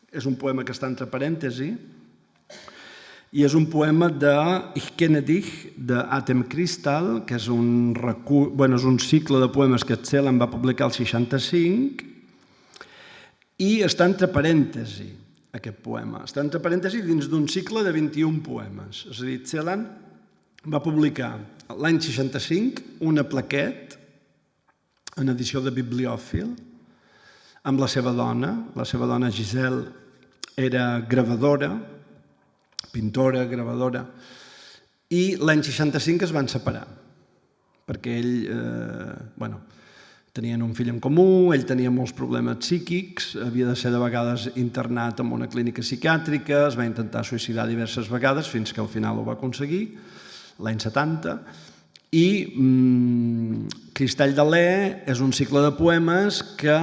S2: És un poema que està entre parèntesi i és un poema de Ich kenne dich, d'Atem Crystal, que és un cicle de poemes que Celan va publicar al 65 i està entre parèntesi, aquest poema. Està entre parèntesi dins d'un cicle de 21 poemes. És a dir, Celan va publicar l'any 65 una plaquet en edició de bibliòfil amb la seva dona Giselle era gravadora, pintora, gravadora, i l'any 65 es van separar, perquè tenien un fill en comú, ell tenia molts problemes psíquics, havia de ser de vegades internat en una clínica psiquiàtrica, es va intentar suïcidar diverses vegades fins que al final ho va aconseguir, l'any 70, i Cristall d'Alè és un cicle de poemes que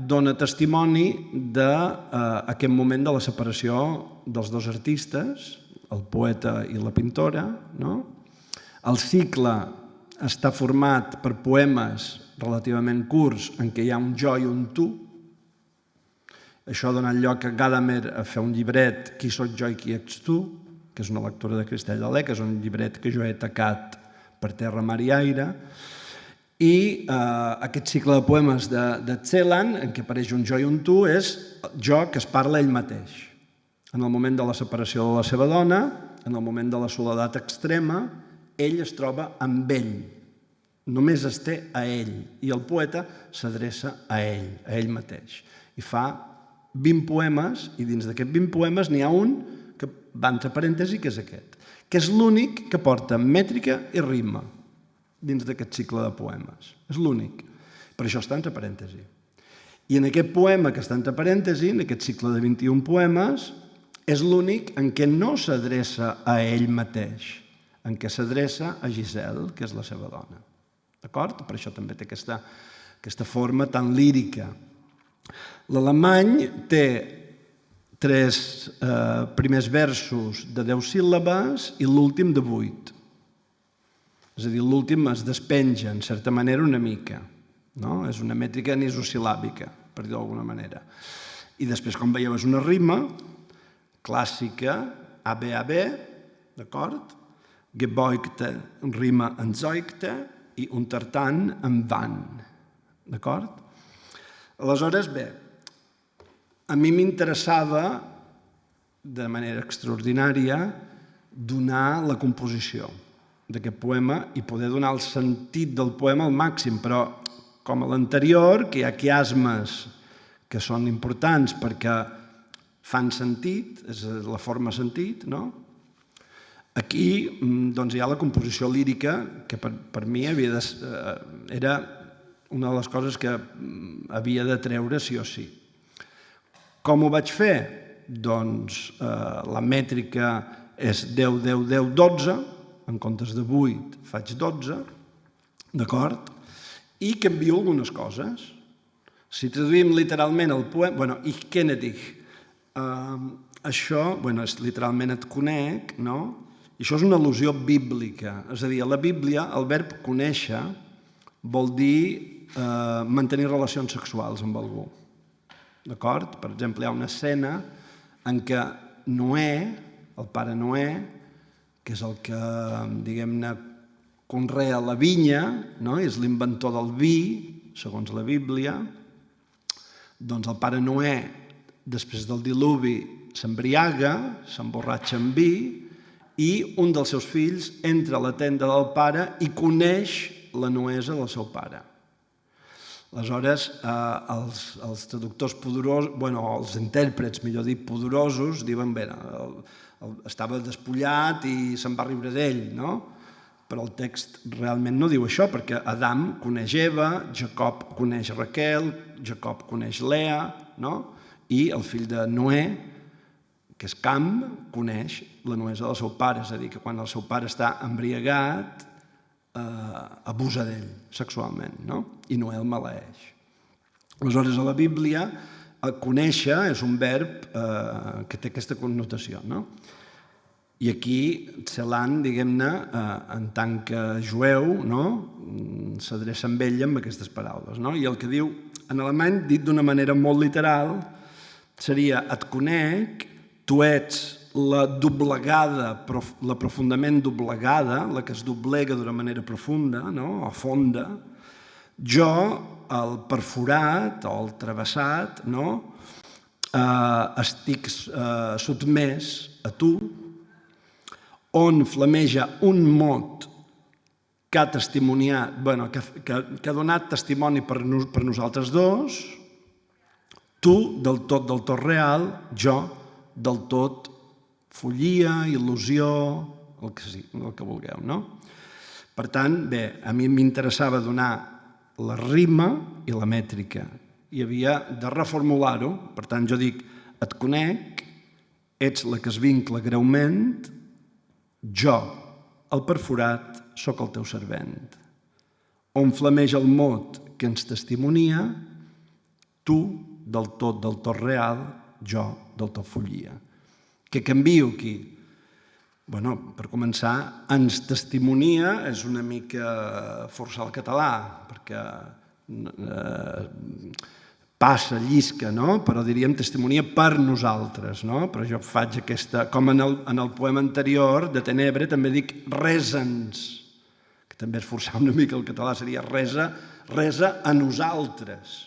S2: dona testimoni d'aquest moment de la separació dels dos artistes, el poeta i la pintora. El cicle està format per poemes relativament curts en què hi ha un jo i un tu. Això ha donat lloc a Gadamer a fer un llibret Qui soc jo i qui ets tu, que és una lectura de Cristall d'Alè, que és un llibret que jo he tacat per terra, mar i aire, i aquest cicle de poemes de Celan, en què apareix un jo i un tu, és el jo que es parla ell mateix. En el moment de la separació de la seva dona, en el moment de la soledat extrema, ell es troba amb ell, només es té a ell, i el poeta s'adreça a ell mateix. I fa 20 poemes, i dins d'aquests 20 poemes n'hi ha un que va entre parèntesi, que és aquest, que és l'únic que porta mètrica i ritme dins d'aquest cicle de poemes. És l'únic. Per això està entre parèntesi. I en aquest poema que està entre parèntesi, en aquest cicle de 21 poemes, és l'únic en què no s'adreça a ell mateix, en què s'adreça a Giselle, que és la seva dona. D'acord? Per això també té aquesta forma tan lírica. L'alemany té 3 primers versos de 10 síl·labes i l'últim de 8. És a dir, l'últim es despenja, en certa manera, una mica. És una mètrica anisosil·làbica, per dir d'alguna manera. I després, com veieu, és una rima clàssica, AB, d'acord? Geboigte rima en zoigte i untertan en van. D'acord? Aleshores, bé, a mi m'interessava, de manera extraordinària, donar la composició d'aquest poema i poder donar el sentit del poema al màxim, però com a l'anterior, que hi ha quiasmes que són importants perquè fan sentit, és la forma sentit, no? Aquí doncs, hi ha la composició lírica, que per mi era una de les coses que havia de treure sí o sí. Com ho vaig fer? Doncs la mètrica és 10, 10, 10, 12, en comptes de 8 faig 12, d'acord? I canvio algunes coses. Si traduïm literalment el poema, ich kenne dich, això, és literalment et conec, no? I això és una al·lusió bíblica. És a dir, a la Bíblia el verb conèixer vol dir mantenir relacions sexuals amb algú. D'acord? Per exemple, hi ha una escena en què Noè, el pare Noè, que és el que, diguem-ne, conrea la vinya, és l'inventor del vi, segons la Bíblia, doncs el pare Noè, després del diluvi, s'embriaga, s'emborratxa amb vi, i un dels seus fills entra a la tenda del pare i coneix la nuesa del seu pare. Aleshores, els traductors poderosos, els intèrprets, millor dit, poderosos, diuen, bé, estava despullat i se'n va riure d'ell, no? Però el text realment no diu això, perquè Adam coneix Eva, Jacob coneix Raquel, Jacob coneix Lea, no? I el fill de Noè, que és Cam, coneix la nuesa del seu pare, és a dir, que quan el seu pare està embriagat, abusa d'ell sexualment, no? I Noè el maleeix. Aleshores, a la Bíblia Conèixer és un verb que té aquesta connotació, no? I aquí Celan, diguem-ne, en tant que jueu, no? S'adreça amb ell amb aquestes paraules, no? I el que diu en alemany, dit d'una manera molt literal, seria et conec, tu ets la doblegada, la profundament doblegada, la que es doblega d'una manera profunda, no? O fonda, jo, el perforat o el travessat, no? Estic sotmès a tu, on flameja un mot que ha testimoniat, bueno, que ha donat testimoni per nosaltres dos, tu del tot real, jo del tot follia, il·lusió, el que vulgueu, no? Per tant, bé, a mi m'interessava donar la rima i la mètrica i havia de reformular-ho. Per tant, jo dic, et conec, ets la que es vincla greument, jo, el perforat, sóc el teu servent. On flameja el mot que ens testimonia, tu del tot real, jo del tot follia. Què canvio aquí? Bueno, per començar, ens testimonia és una mica forçar el català, perquè passa, llisca, no? Però diríem testimonia per nosaltres, no? Però jo faig aquesta... Com en el poema anterior, de Tenebre, també dic resa'ns, que també és forçar una mica el català, seria resa a nosaltres,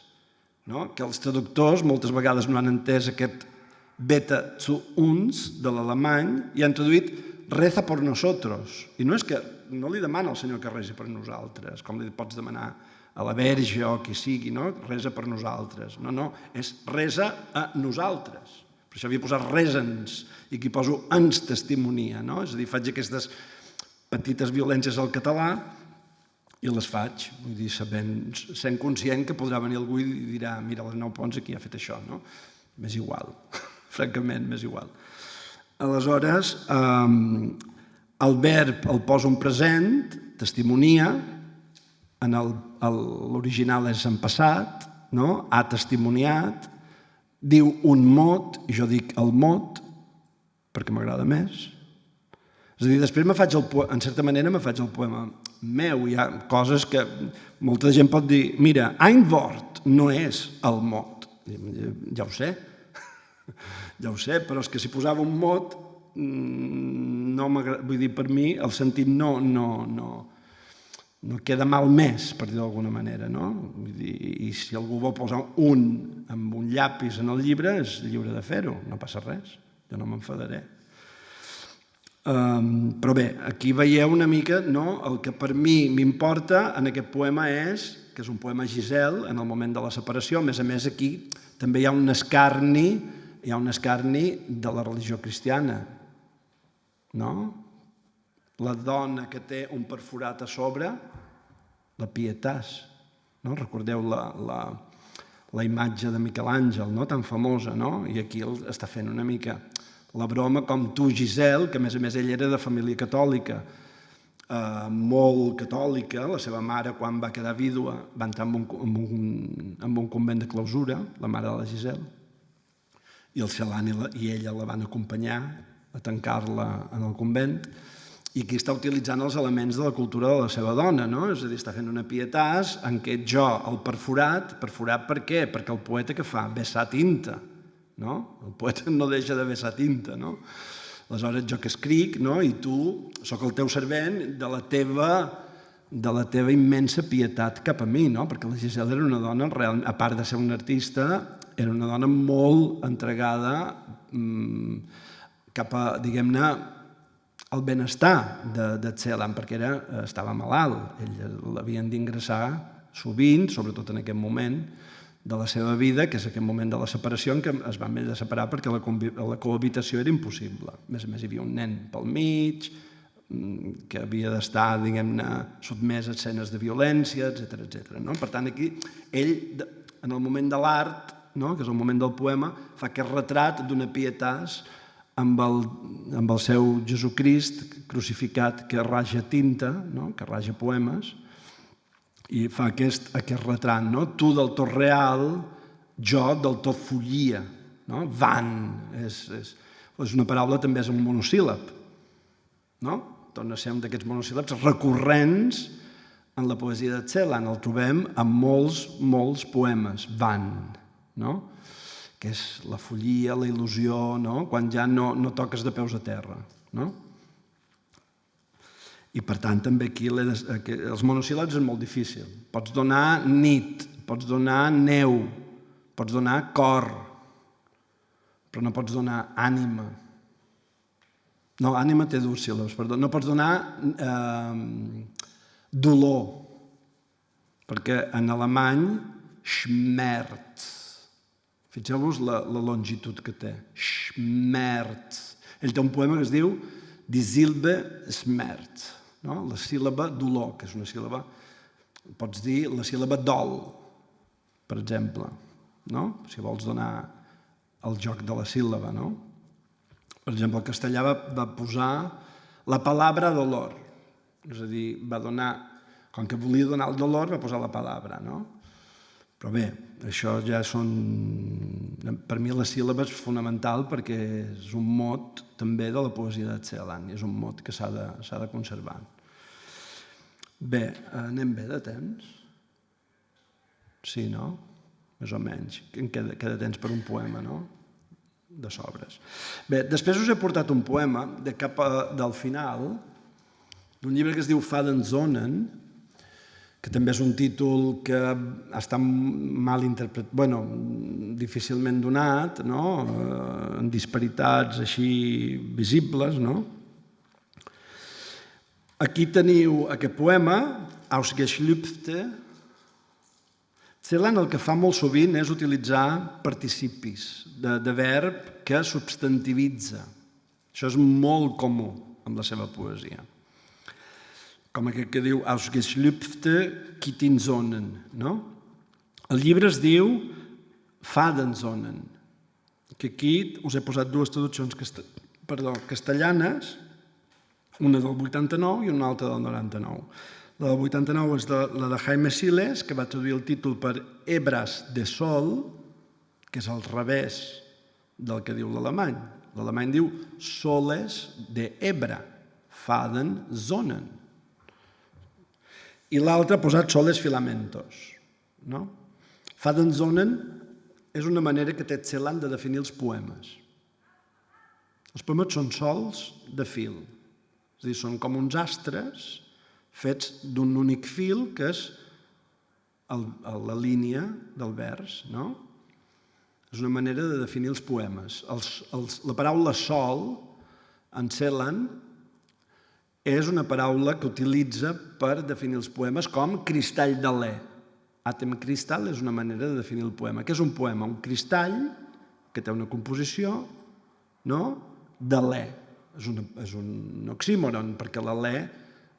S2: no? Que els traductors moltes vegades no han entès aquest beta zu uns de l'alemany i han traduït reza por nosotros. I no és que no li demana al Senyor que resi per nosaltres, com li pots demanar a la Verge o qui sigui, no? Resa per nosaltres. No, és resa a nosaltres. Per això havia posat resa'ns i aquí poso ens testimonia, no? És a dir, faig aquestes petites violències al català i les faig, vull dir, sent conscient que podrà venir algú i dirà mira, l'Arnau Pons aquí ha fet això, no? M'és igual, francament, m'és igual. Aleshores, el verb el poso en present, testimonia, en l'original és en passat, no? Ha testimoniat, diu un mot, i jo dic el mot, perquè m'agrada més. És a dir, després en certa manera me faig el poema meu. Hi ha coses que molta gent pot dir, mira, ein Wort no és el mot. Ja ho sé, però és que si posava un mot, no m'agrada, vull dir, per mi el sentit no queda malmès, per dir d'alguna manera, no? Vull dir, i si algú vol posar un amb un llapis en el llibre, és lliure de fer-ho, no passa res, jo no m'enfadaré. Però bé, aquí veieu una mica, no? El que per mi m'importa en aquest poema és, que és un poema Giselle, en el moment de la separació, a més aquí també hi ha un escarni de la religió cristiana, no? La dona que té un perforat a sobre, la Pietas, no? Recordeu la imatge de Miquel Àngel, no? Tan famosa, no? I aquí està fent una mica la broma com tu, Giselle, que a més ella era de família catòlica, molt catòlica, la seva mare quan va quedar vídua va entrar en un convent de clausura, la mare de la Giselle, i el Celan i ella la van acompanyar a tancar-la en el convent, i aquí està utilitzant els elements de la cultura de la seva dona, no? És a dir, està fent una pietas en què jo, el perforat per què? Perquè el poeta què fa? Vessar tinta, no? El poeta no deixa de vessar tinta, no? Aleshores, jo que escric, no? I tu, sóc el teu servent de la teva immensa pietat cap a mi, no? Perquè la Gisela era una dona, a part de ser una artista, era una dona molt entregada cap a, diguem-ne, el benestar de Celan, perquè estava malalt. L'havien d'ingressar sovint, sobretot en aquest moment de la seva vida, que és aquest moment de la separació, en què es van haver de separar perquè la cohabitació era impossible. A més, hi havia un nen pel mig, que havia d'estar, diguem-ne, sotmès a escenes de violència, etc. Per tant, aquí, ell, en el moment de l'art, que és el moment del poema, fa aquest retrat d'una pietas amb el seu Jesucrist crucificat que raja tinta, que raja poemes, i fa aquest retrat. Tu del tot real, jo del tot follia, no? Van és una paraula també és un monosíl·lab, no? Torna a ser un d'aquests monosíl·labs recurrents en la poesia de Celan. El trobem en molts poemes. Van, no? Que és la follia, la il·lusió, no? Quan ja no toques de peus a terra, no? I per tant també aquí els monosíl·labs és molt difícil. Pots donar nit, pots donar neu, pots donar cor, però no pots donar ànima. No, ànima té dues síl·labes, perdó. No pots donar dolor, perquè en alemany Schmerz. Fixeu-vos la longitud que té. Schmerz. Ell té un poema que es diu Die Silbe Schmerz. No? La síl·laba dolor, que és una síl·laba, pots dir la síl·laba dol, per exemple, no? Si vols donar el joc de la síl·laba, no? Per exemple, el castellà va posar la palabra dolor, és a dir, va donar, com que volia donar el dolor, va posar la palabra, no? Però bé, això ja són, per mi la síl·laba és fonamental perquè és un mot també de la poesia de Celan i és un mot que s'ha de conservar. Bé, anem bé de temps? Sí, no? Més o menys. Queda temps per un poema, no? De sobres. Bé, després us he portat un poema de cap del final d'un llibre que es diu Fadenzonen, que també és un títol que està mal interpretat, bueno, difícilment donat, no? En disparitats així visibles, no? Aquí teniu aquest poema, Ausgeschlüpfte. Celan el que fa molt sovint és utilitzar participis de verb que substantivitza. Això és molt comú en la seva poesia. Com aquest que diu Ausgeschlüpfte Kittinsonnen, no? El llibre es diu Fadenzonen, que aquí us he posat dues traduccions castellanes, una del 89 i una altra del 99. La del 89 és la de Jaime Siles, que va traduir el títol per Hebras de Sol, que és al revés del que diu l'alemany. L'alemany diu Soles de Hebra, Fadenzonen. I l'altre ha posat Soles Filamentos. No? Fadenzonen és una manera que té Celan de definir els poemes. Els poemes són sols de fil. És a dir, són com uns astres fets d'un únic fil, que és la línia del vers. No? És una manera de definir els poemes. La paraula sol, en Celan, és una paraula que utilitza per definir els poemes com cristall d'alè. Atemkristall és una manera de definir el poema. Què és un poema? Un cristall que té una composició, no? D'alè. És un oxímoron, perquè l'alè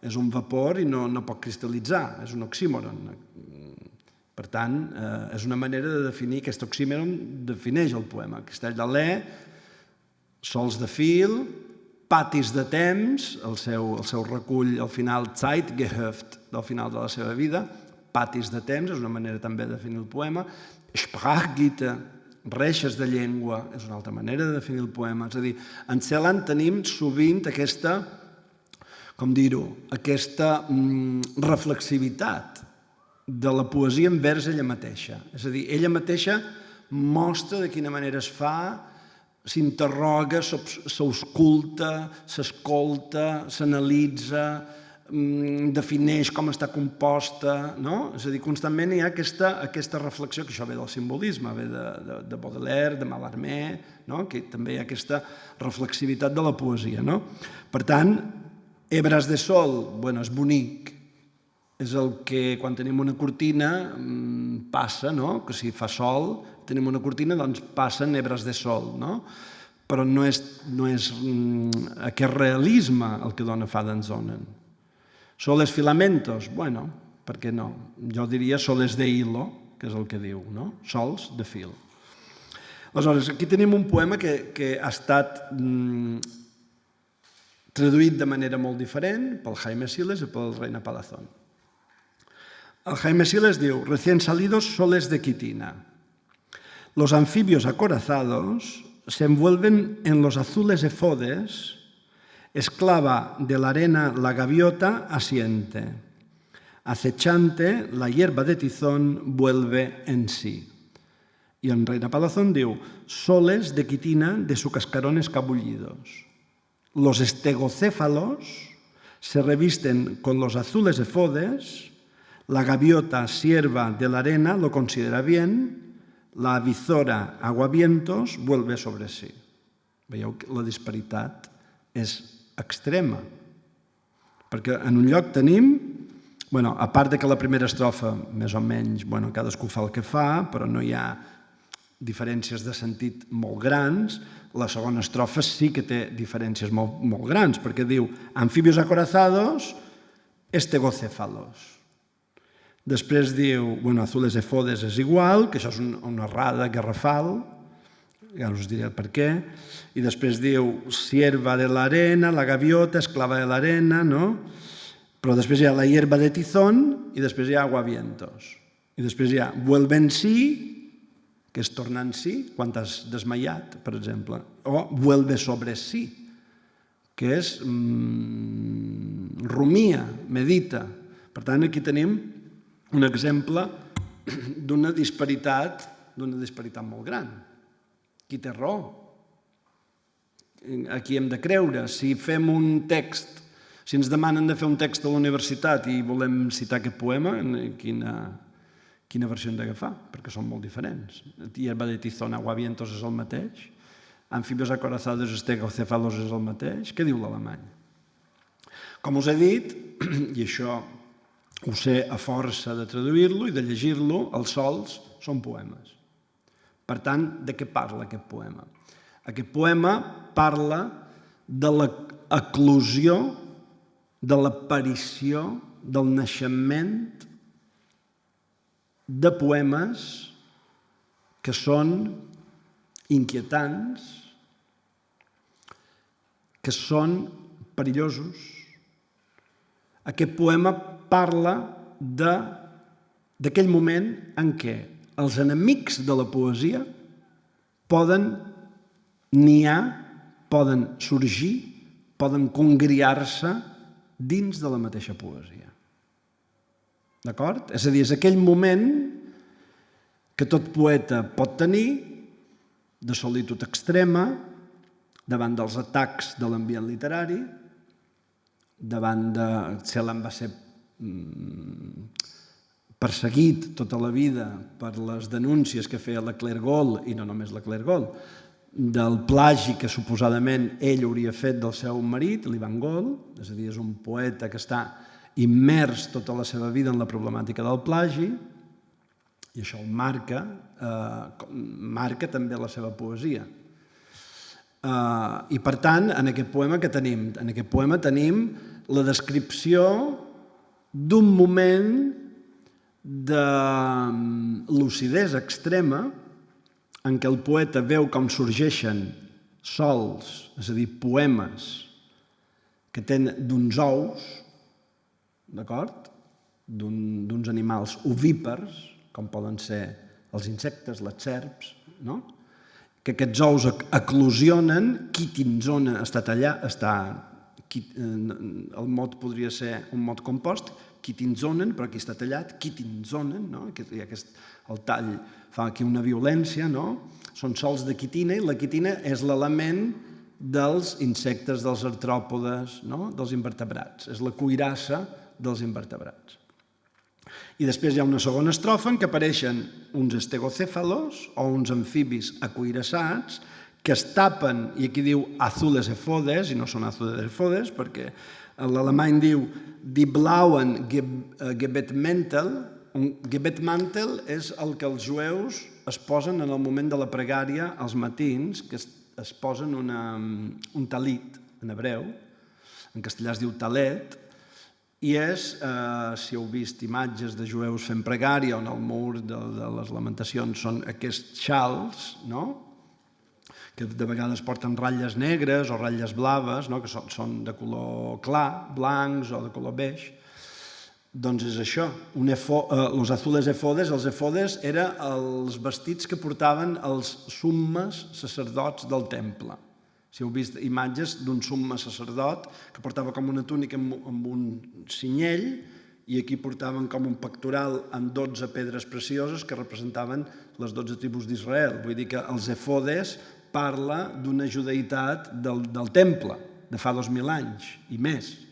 S2: és un vapor i no pot cristal·litzar. És un oxímoron. Per tant, és una manera de definir, aquest oxímoron defineix el poema. Cristall d'alè, sols de fil, patis de temps, el seu recull al final, Zeitgehöft, del final de la seva vida, patis de temps, és una manera també de definir el poema, Sprachgitter, reixes de llengua, és una altra manera de definir el poema. És a dir, en Celan tenim sovint aquesta, com dir-ho, aquesta reflexivitat de la poesia envers ella mateixa. És a dir, ella mateixa mostra de quina manera es fa, s'interroga, s'ausculta, s'escolta, s'analitza, defineix com està composta, no? És a dir, constantment hi ha aquesta reflexió, que això ve del simbolisme, ve de Baudelaire, de Mallarmé, no? Que també hi ha aquesta reflexivitat de la poesia, no? Per tant, Hebras de Sol, bueno, és bonic, és el que quan tenim una cortina passa, no? Que si fa sol, tenim una cortina, doncs passen hebres de sol, no? Però no és aquest realisme el que dona Fadenzonen. Soles filamentos, bueno, per què no? Jo diria soles de hilo, que és el que diu, no? Sols de fil. Aleshores, aquí tenim un poema que ha estat traduït de manera molt diferent pel Jaime Siles i pel Reina Palazón. El Jaime Siles diu, recién salidos soles de quitina. Los anfibios acorazados se envuelven en los azules efodes, esclava de la arena la gaviota asiente. Acechante, la hierba de tizón vuelve en sí. Y en Reina Palazón diu, soles de quitina de su cascarón escabullidos. Los estegocéfalos se revisten con los azules efodes, la gaviota sierva de la arena lo considera bien, la avizora aguavientos vuelve sobre sí. Veieu que la disparitat és extrema. Perquè en un lloc tenim, a part que la primera estrofa, més o menys, cadascú fa el que fa, però no hi ha diferències de sentit molt grans, la segona estrofa sí que té diferències molt grans, perquè diu anfibios acorazados, estegocéfalos. Després diu, azules efodes és igual, que això és una errada garrafal, ja us diré el per què, i després diu sierva de la arena, la gaviota, esclava de la arena, no? Però després hi ha la hierba de tizón i després hi ha aguavientos. I després hi ha vuelve en sí, que és tornar en sí, quan t'has desmaiat, per exemple, o vuelve sobre sí, que és rumia, medita. Per tant, aquí tenim un exemple d'una disparitat molt gran. Qui té raó? A qui hem de creure? Si fem un text, si ens demanen de fer un text a la universitat i volem citar aquest poema, quina versió hem d'agafar? Perquè són molt diferents. Hierba de tizón, aguavientos és el mateix. Anfibios acorazados, estegocéfalos és el mateix. Què diu l'alemany? Com us he dit, i això ho sé a força de traduir-lo i de llegir-lo, els sols són poemes. Per tant, de què parla aquest poema? Aquest poema parla de l'eclosió, de l'aparició, del naixement de poemes que són inquietants, que són perillosos. Aquest poema parla d'aquell moment en què els enemics de la poesia poden niar, poden sorgir, poden congriar-se dins de la mateixa poesia. D'acord? És a dir, és aquell moment que tot poeta pot tenir de solitud extrema davant dels atacs de l'ambient literari, davant de... Celan va ser perseguit tota la vida per les denúncies que feia la Clergol, i no només la Clergol, del plagi que suposadament ell hauria fet del seu marit, l'Ivan Gol, és a dir, és un poeta que està immers tota la seva vida en la problemàtica del plagi, i això el marca també la seva poesia. I per tant, en aquest poema què tenim? En aquest poema tenim la descripció d'un moment de lucidesa extrema en què el poeta veu com sorgeixen sols, és a dir, poemes que tenen d'uns ous, d'acord? D'uns animals ovípars, com poden ser els insectes, les serps, no? Que aquests ous eclosionen, quitinzona està tallat, el mot podria ser un mot compost, quitinzonen, però aquí està tallat, quitinzonen, no? El tall fa aquí una violència, no? Són sols de quitina, i la quitina és l'element dels insectes, dels artròpodes, no? Dels invertebrats, és la cuirassa dels invertebrats. I després hi ha una segona estrofa en què apareixen uns estegocéfalos o uns amfibis acuirassats que es tapen, i aquí diu azules efodes, i no són azules efodes, perquè l'alemany diu die blauen Gebetmantel. Un Gebetmantel és el que els jueus es posen en el moment de la pregària als matins, que es posen un talit en hebreu, en castellà es diu talet, i és, si heu vist imatges de jueus fent pregària on al mur de les lamentacions són aquests xals, no? Que de vegades porten ratlles negres o ratlles blaves, no? Que són de color clar, blancs o de color beix. Doncs és això, los azules efodes. Els efodes eren els vestits que portaven els summes sacerdots del temple. Si heu vist imatges d'un summe sacerdot que portava com una túnica amb un cinyell i aquí portaven com un pectoral amb 12 pedres precioses que representaven les 12 tribus d'Israel. Vull dir que els efodes parla d'una judaïtat del temple de fa 2.000 anys i més.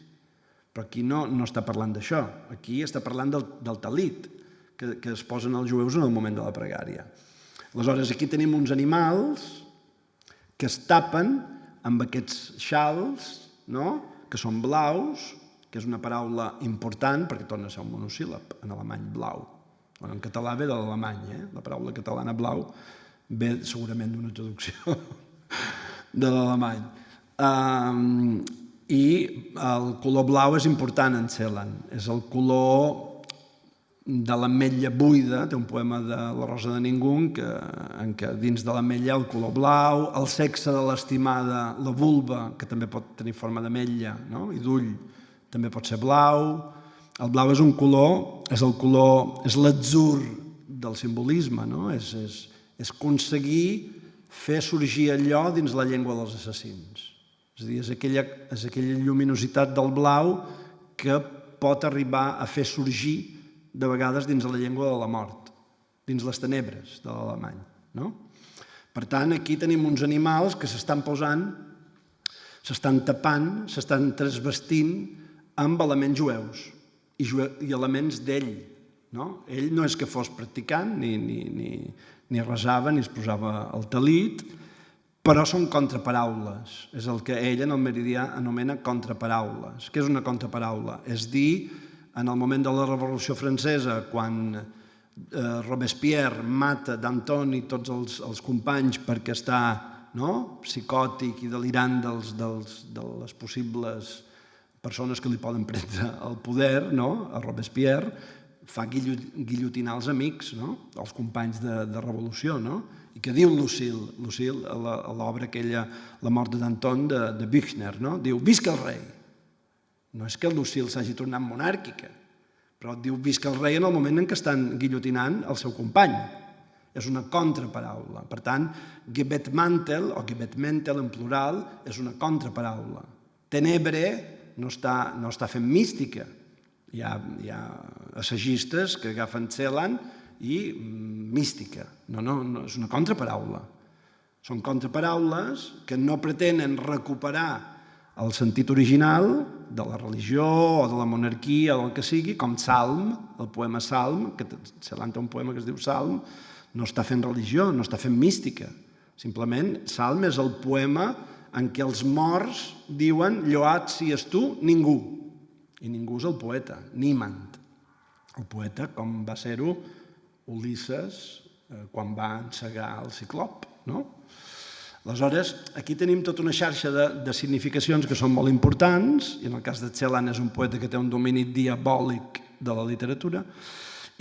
S2: Però aquí no està parlant d'això. Aquí està parlant del talit que es posen els jueus en el moment de la pregària. Aleshores, aquí tenim uns animals que es tapen amb aquests xals, que són blaus, que és una paraula important perquè torna a ser un monosíl·lab, en alemany blau. En català ve de l'alemany, la paraula catalana blau ve segurament d'una traducció de l'alemany. I el color blau és important en Celan, és el color de l'ametlla buida, té un poema de la Rosa de Ningú en què dins de l'ametlla el color blau, el sexe de l'estimada, la vulva, que també pot tenir forma d'ametlla i d'ull, també pot ser blau. El blau és un color, és l'atzur del simbolisme, és aconseguir fer sorgir allò dins la llengua dels assassins. És a dir, és aquella lluminositat del blau que pot arribar a fer sorgir de vegades dins la llengua de la mort, dins les tenebres de l'alemany. Per tant, aquí tenim uns animals que s'estan posant, s'estan tapant, s'estan transvestint amb elements jueus i elements d'ell. Ell no és que fos practicant, ni resava, ni es posava el talit, però són contraparaules. És el que ell en el Meridià anomena contraparaules. Què és una contraparaula? És dir, en el moment de la Revolució Francesa, quan Robespierre mata Danton i tots els companys perquè està psicòtic i delirant de les possibles persones que li poden prendre el poder, a Robespierre, fa guillotinar els amics, els companys de revolució, i que diu Lucille, a l'obra aquella, La mort de Danton, de Büchner, diu, visca el rei. No és que Lucille s'hagi tornat monàrquica, però diu visca el rei en el moment en què estan guillotinant el seu company. És una contraparaula. Per tant, Gebetmantel, o Gebetmentel en plural, és una contraparaula. Tenebre no està fent mística. Hi ha assagistes que agafen Celan i mística. No, és una contraparaula. Són contraparaules que no pretenen recuperar el sentit original de la religió o de la monarquia o del que sigui, com Salm, el poema Salm, que Celan té un poema que es diu Salm, no està fent religió, no està fent mística. Simplement, Salm és el poema en què els morts diuen lloat sies tu, ningú. I ningú és el poeta, niemand. El poeta, com va ser-ho Ulisses quan va encegar el ciclop, Aleshores, aquí tenim tota una xarxa de significacions que són molt importants, i en el cas de Celan és un poeta que té un domini diabòlic de la literatura,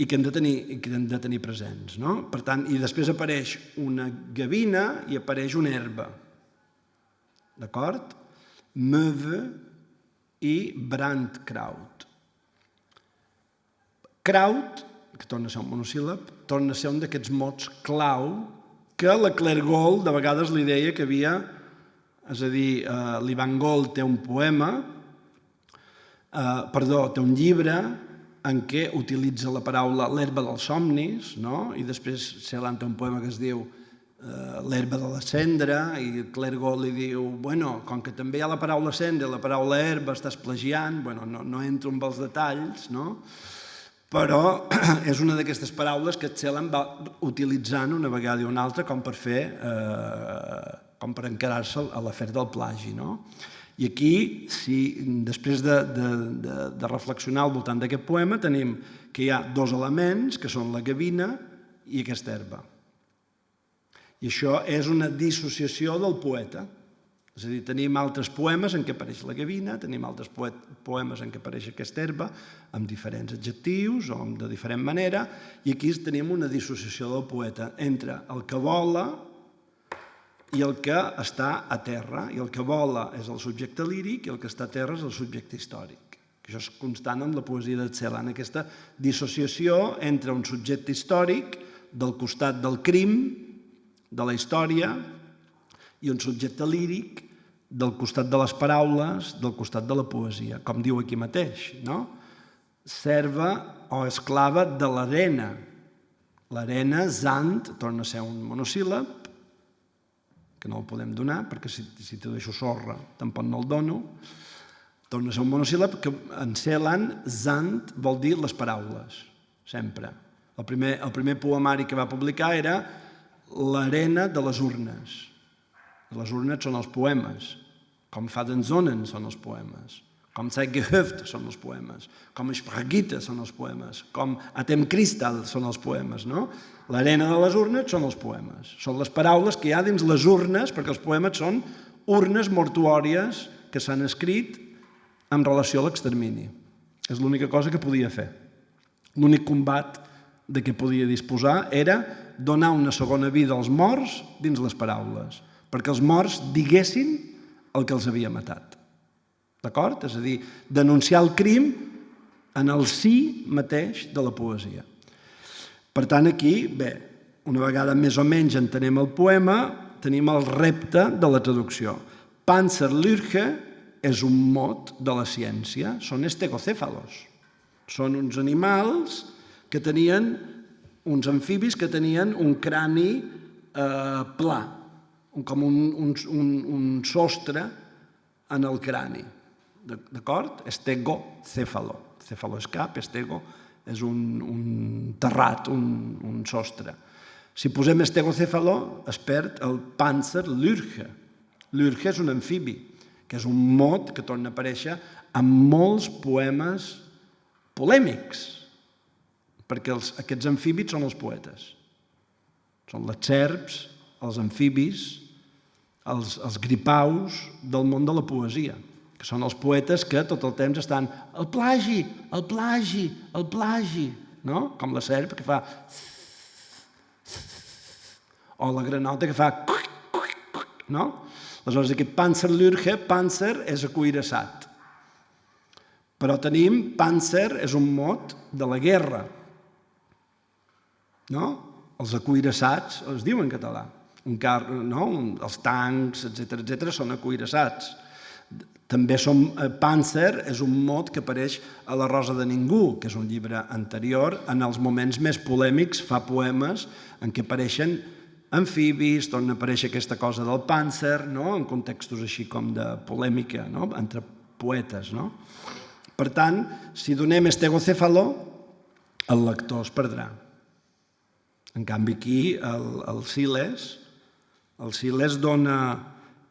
S2: i que hem de tenir presents. Per tant, i després apareix una gavina i apareix una herba. D'acord? Möwe i Brandkraut. Kraut, que torna a ser un monosíl·lab, torna a ser un d'aquests mots clau que la Claire Gold de vegades li deia que havia, és a dir, l'Ivan Gold té un poema, té un llibre en què utilitza la paraula l'herba dels somnis, i després Celan té un poema que es diu l'herba de la cendra, i Claire Gold li diu, bueno, com que també hi ha la paraula cendra i la paraula herba, estàs plagiant, no entro amb els detalls, però és una d'aquestes paraules que Celan va utilitzant una vegada i una altra com per encarar-se a l'afer del plagi. I aquí, després de reflexionar al voltant d'aquest poema, tenim que hi ha dos elements, que són la gavina i aquesta herba. I això és una dissociació del poeta. És a dir, tenim altres poemes en què apareix la gavina, tenim altres poemes en què apareix aquesta herba, amb diferents adjectius o de diferent manera, i aquí tenim una dissociació del poeta entre el que vola i el que està a terra. I el que vola és el subjecte líric i el que està a terra és el subjecte històric. Això és constant amb la poesia de Celan, aquesta dissociació entre un subjecte històric del costat del crim, de la història, i un subjecte líric del costat de les paraules, del costat de la poesia, com diu aquí mateix, no? Serva o esclava de l'arena. L'arena, zant, torna a ser un monosíl·lab, que no el podem donar, perquè si te deixo sorra tampoc no el dono. Torna a ser un monosíl·lab que en Celan, zant, vol dir les paraules, sempre. El primer poemari que va publicar era l'arena de les urnes. Les urnes són els poemes, com Fadenzonen són els poemes, com Zeit gehöft són els poemes, com Spragita són els poemes, com Atem Kristal són els poemes, no? L'arena de les urnes són els poemes. Són les paraules que hi ha dins les urnes, perquè els poemes són urnes mortuòries que s'han escrit en relació a l'extermini. És l'única cosa que podia fer. L'únic combat de què podia disposar era donar una segona vida als morts dins les paraules, perquè els morts diguessin el que els havia matat. D'acord? És a dir, denunciar el crim en el sí mateix de la poesia. Per tant, aquí, bé, una vegada més o menys entenem el poema, tenim el repte de la traducció. Panzerlürche és un mot de la ciència, són estegocèfalos. Són uns animals que tenien, uns amfibis que tenien un crani pla, com un sostre en el crani. D'acord? Estegocèfalo. Cèfalo és cap, estego és un terrat, un sostre. Si posem estegocèfalo, es perd el Panzerlürche. Lürche és un amfibi, que és un mot que torna a aparèixer en molts poemes polèmics, perquè aquests amfibis són els poetes. Són les serps, els amfibis, els gripaus del món de la poesia, que són els poetes que tot el temps estan el plagi, el plagi, el plagi, no? Com la serp que fa o la granota que fa no? Aleshores, aquest Panzerlürche, Panzer és acuirassat. Però tenim, Panzer és un mot de la guerra. No? Els acuirassats es diu en català. Els tancs, etc., són acuirassats. També Panzer és un mot que apareix a La rosa de ningú, que és un llibre anterior. En els moments més polèmics fa poemes en què apareixen amfibis, torna a aparèixer aquesta cosa del Panzer, en contextos així com de polèmica entre poetes. Per tant, si donem estegocèfalo, el lector es perdrà. En canvi, aquí el Siles dona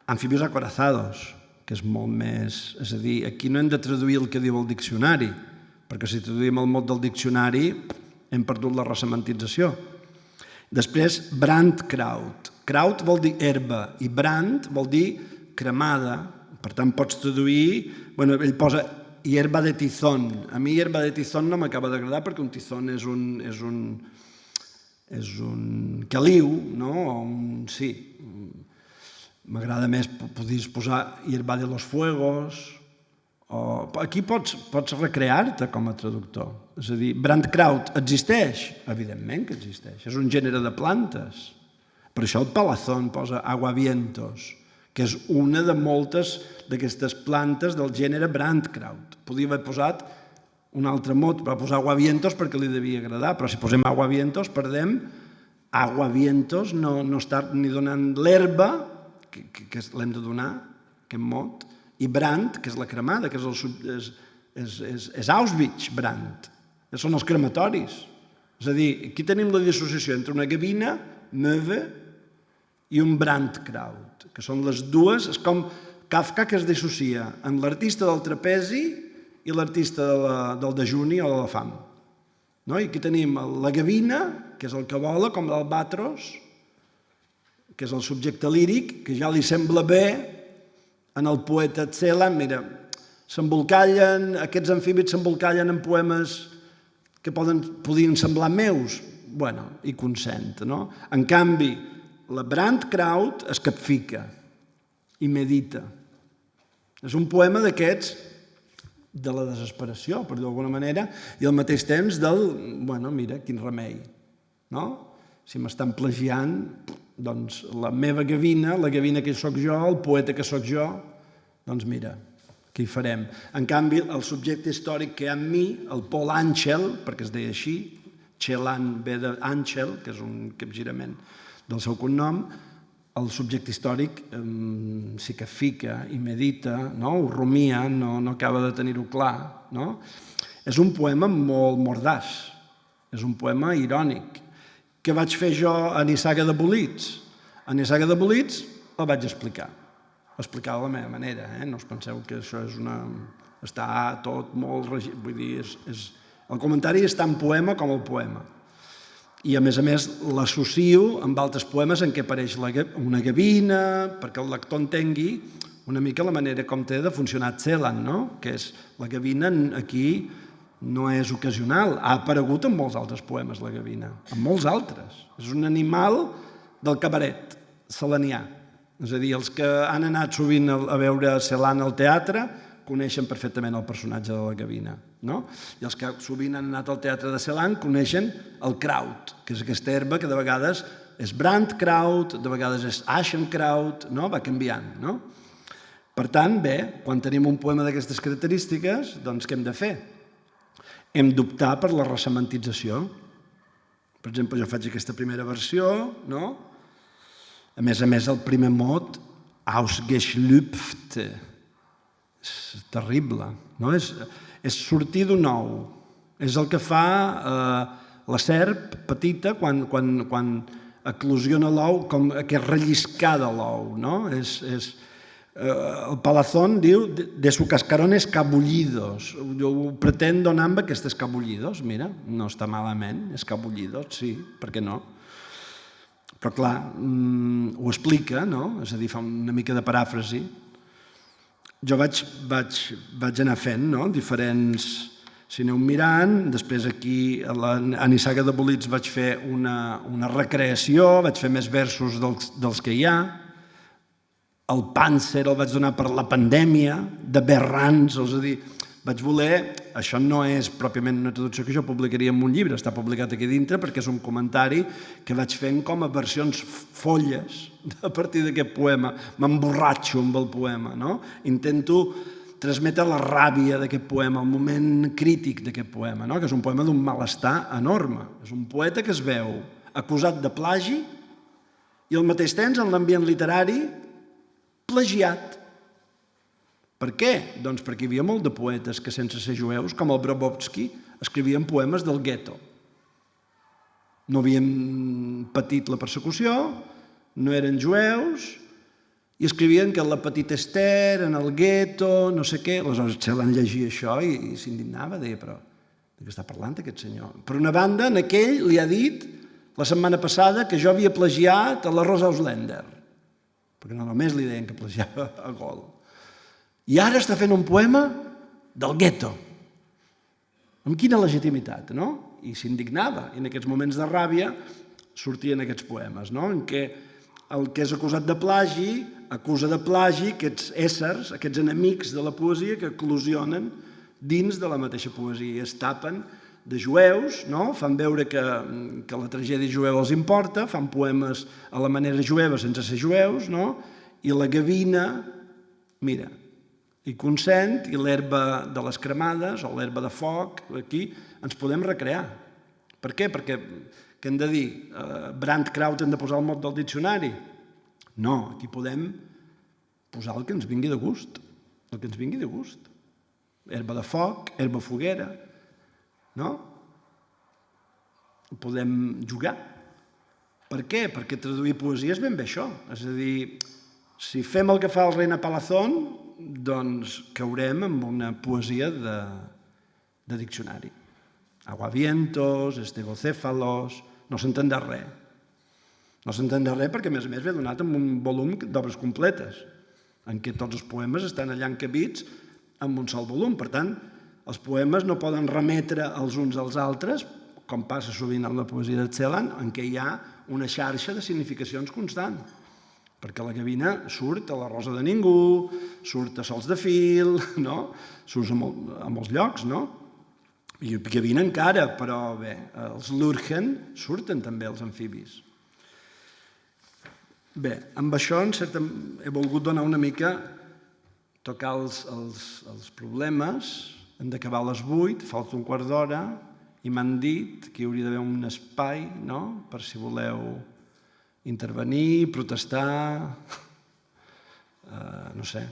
S2: amfibios acorazados, que és molt més... És a dir, aquí no hem de traduir el que diu el diccionari, perquè si traduïm el mot del diccionari hem perdut la resemantització. Després, Brandkraut. Kraut vol dir herba i brand vol dir cremada. Per tant, pots traduir... Ell posa hierba de tizón. A mi hierba de tizón no m'acaba d'agradar perquè un tizón és un caliu, no? Sí. M'agrada més, podries posar hierba de los fuegos. Aquí pots recrear-te com a traductor. És a dir, Brandkraut existeix? Evidentment que existeix. És un gènere de plantes. Per això el Palazón posa aguavientos, que és una de moltes d'aquestes plantes del gènere Brandkraut. Podria haver posat un altre mot, va posar aguavientos perquè li devia agradar, però si posem aguavientos perdem. Aguavientos no està ni donant l'herba, que l'hem de donar, aquest mot, i brand, que és la cremada, que és Auschwitz, brand. Són els crematoris. És a dir, aquí tenim la dissociació entre una gavina, Möwe, i un Brandkraut, que són les dues, és com Kafka que es dissocia en l'artista del trapezi i l'artista del dejuni o de la fam. I aquí tenim la gavina, que és el que vola, com l'albatros, que és el subjecte líric, que ja li sembla bé en el poeta Celan. Mira, aquests amfibis s'embolcallen en poemes que podien semblar meus. Bueno, i consent, no? En canvi, la Brandkraut es capfica i medita. És un poema d'aquests de la desesperació, per dir d'alguna manera, i al mateix temps del, bueno, mira, quin remei, no? Si m'estan plagiant, doncs la meva gavina, la gavina que sóc jo, el poeta que sóc jo, doncs mira, què hi farem? En canvi, el subjecte històric que hi ha en mi, el Paul Anchel, perquè es deia així, Celan ve d'Anchel, que és un capgirament del seu cognom, el subjecte històric sí que fica i medita, no? Ho rumia, no acaba de tenir-ho clar. No? És un poema molt mordaç, és un poema irònic. Què vaig fer jo a Nissaga de Bolits? A Nissaga de Bolits el vaig explicar de la meva manera. No us penseu que això és una... Està tot molt... Vull dir, el comentari és tan poema com el poema. I, a més, l'associo amb altres poemes en què apareix una gavina, perquè el lector entengui una mica la manera com té de funcionar Celan, no? Que és, la gavina aquí no és ocasional, ha aparegut en molts altres poemes, la gavina, en molts altres. És un animal del cabaret celanià. És a dir, els que han anat sovint a veure Celan al teatre coneixen perfectament el personatge de la gavina. No? I els que sovint han anat al teatre de Celan coneixen el kraut, que és aquesta herba que de vegades és brandkraut, de vegades és ashenkraut, no? Va canviant. No? Per tant, bé, quan tenim un poema d'aquestes característiques, doncs què hem de fer? Hem d'optar per la ressemantització. Per exemple, jo faig aquesta primera versió, no? A més, el primer mot, ausgeschlüpft, és terrible, no? És sortir d'un ou. És el que fa la serp petita quan eclosiona l'ou, com aquest relliscar de l'ou. No? El Palazón diu de su cascarón escabullidos. Jo ho pretendo anar amb aquests escabullidos. Mira, no està malament, escabullidos, sí, per què no? Però clar, ho explica, no? És a dir, fa una mica de paràfrasi. Jo vaig anar fent diferents... Si aneu mirant, després aquí a Nissaga de Bolits vaig fer una recreació, vaig fer més versos dels que hi ha. El Panzer el vaig donar per la pandèmia, de Berrans, és a dir, vaig voler... Això no és pròpiament una traducció que jo publicaria en un llibre, està publicat aquí dintre perquè és un comentari que vaig fent com a versions folles a partir d'aquest poema. M'emborratxo amb el poema, no? Intento transmetre la ràbia d'aquest poema, el moment crític d'aquest poema, no? Que és un poema d'un malestar enorme. És un poeta que es veu acusat de plagi i al mateix temps, en l'ambient literari, plagiat. Per què? Doncs perquè hi havia molt de poetes que, sense ser jueus, com el Brabowski, escrivien poemes del gueto. No havien patit la persecució, no eren jueus, i escrivien que la petita Esther, en el gueto, no sé què. Aleshores, Celan llegia això i s'indignava, deia, però de què està parlant aquest senyor? Per una banda, en aquell li ha dit la setmana passada que jo havia plagiat a la Rosa Auslender, perquè no només li deien que plagiava a Gol. I ara està fent un poema del gueto. Amb quina legitimitat, no? I s'indignava. I en aquests moments de ràbia sortien aquests poemes, no? En què el que és acusat de plagi acusa de plagi aquests éssers, aquests enemics de la poesia que eclosionen dins de la mateixa poesia i es tapen de jueus, no? Fan veure que la tragèdia jueva els importa, fan poemes a la manera jueva sense ser jueus, no? I la gavina, mira, i consent, i l'herba de les cremades o l'herba de foc, aquí ens podem recrear. Per què? Perquè, què hem de dir? Brandkraut hem de posar el mot del diccionari? No, aquí podem posar el que ens vingui de gust, el que ens vingui de gust. Herba de foc, herba foguera, no? Podem jugar. Per què? Perquè traduir poesia és ben bé això. És a dir, si fem el que fa el Reina Palazón, doncs caurem en una poesia de diccionari. Aguavientos, estegocéfalos, no s'entendrà res. No s'entendrà res perquè, a més ve donat en un volum d'obres completes, en què tots els poemes estan allà encabits en un sol volum. Per tant, els poemes no poden remetre els uns als altres, com passa sovint en la poesia de Celan, en què hi ha una xarxa de significacions constant. perquè la gavina surt a la Rosa de Ningú, surt a Sols de Fil, no? Surt a molts llocs, no? I gavina encara, però bé, els Lurchen surten també els amfibis. Bé, amb això he volgut donar una mica, tocar els problemes. Hem d'acabar a les 8, falta un quart d'hora, i m'han dit que hi hauria d'haver un espai, no?, per si voleu intervenir, protestar, no sé.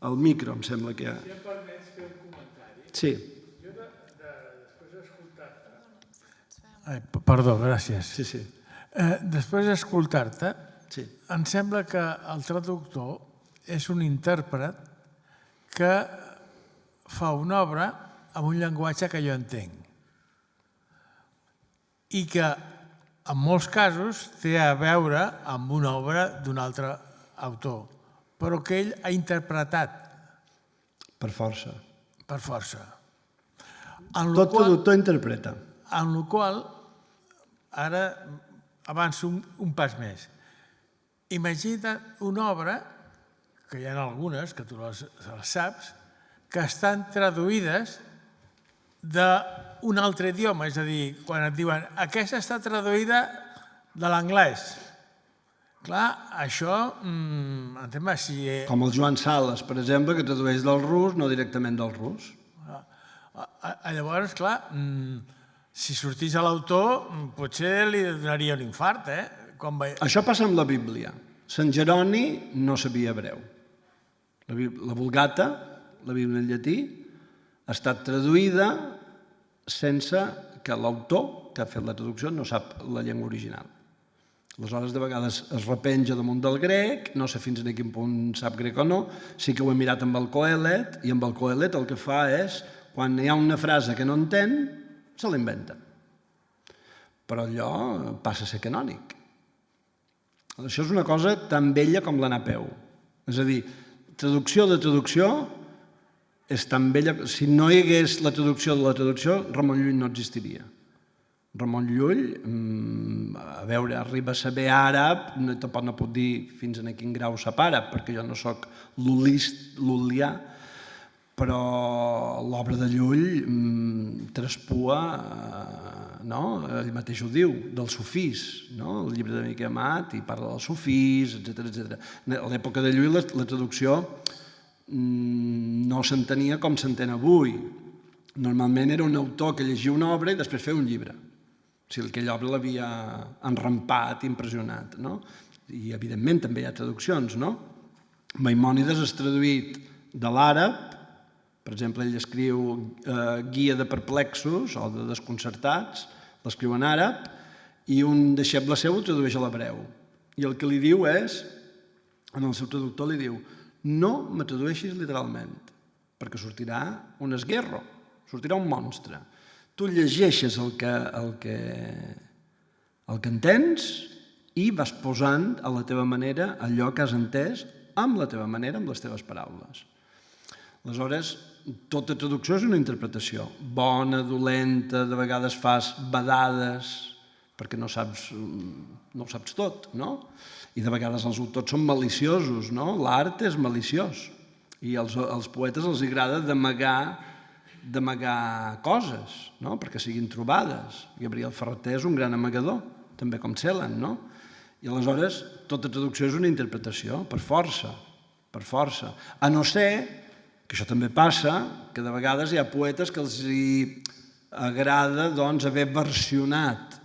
S2: El micro, em sembla que...
S4: Si em permets fer un comentari.
S2: Sí.
S4: Jo, després d'escoltar-te... Perdó, gràcies.
S2: Sí.
S4: Després d'escoltar-te,
S2: Sí.
S4: em sembla que el traductor és un intèrpret que fa una obra amb un llenguatge que jo entenc i que en molts casos té a veure amb una obra d'un altre autor, però que ell ha interpretat
S2: Per força.
S4: per força.
S2: Tot traductor interpreta.
S4: En la qual ara avanço un pas més. Imagina't una obra, que hi ha algunes, que tu les saps, que estan traduïdes d'un altre idioma, és a dir, quan et diuen aquesta està traduïda de l'anglès. Clar, això, entén-me, si...
S2: Com el Joan Sales, per exemple, que tradueix del rus, no directament del rus.
S4: Llavors, clar, si sortís a l'autor, potser li donaria un infart,
S2: Això passa amb la Bíblia. Sant Jeroni no sabia hebreu. La Vulgata, la Bíblia en llatí, ha estat traduïda sense que l'autor que ha fet la traducció no sap la llengua original. Aleshores, de vegades es repenja damunt del grec, no sé fins a quin punt sap grec o no, sí que ho he mirat amb el Coelet, i amb el Coelet el que fa és, quan hi ha una frase que no entén, se l'inventa. Però allò passa a ser canònic. Això és una cosa tan vella com l'anar a peu. És a dir, traducció de traducció és tan vella... Si no hi hagués la traducció de la traducció, Ramon Llull no existiria. Ramon Llull, a veure, arriba a saber àrab, tampoc no puc dir fins a quin grau sap àrab, perquè jo no sóc lul·lià, però l'obra de Llull traspua, ell mateix ho diu, dels sufís, el llibre de Miquel Amat, i parla dels sufís, etc. A l'època de Llull la traducció no s'entenia com s'entén avui. Normalment era un autor que llegia una obra i després feia un llibre. O sigui, aquella obra l'havia enrampat, impressionat. I, evidentment, també hi ha traduccions. Maimònides és traduït de l'àrab, per exemple, ell escriu Guia de perplexos o de desconcertats, l'escriu en àrab, i un deixeble seu ho tradueix a l'hebreu. I el que li diu és, en el seu traductor li diu, no me tradueixis literalment, perquè sortirà un esguerro, sortirà un monstre. Tu llegeixes el que entens i vas posant a la teva manera allò que has entès amb la teva manera, amb les teves paraules. Aleshores, tota traducció és una interpretació. Bona, dolenta, de vegades fas badades perquè no ho saps tot, no? I de vegades els autors són maliciosos, no? L'art és maliciós. I als poetes els agrada d'amagar coses, no? Perquè siguin trobades. Gabriel Ferreter és un gran amagador, també com Celan, no? I aleshores tota traducció és una interpretació, per força, per força. A no ser, que això també passa, que de vegades hi ha poetes que els agrada haver versionat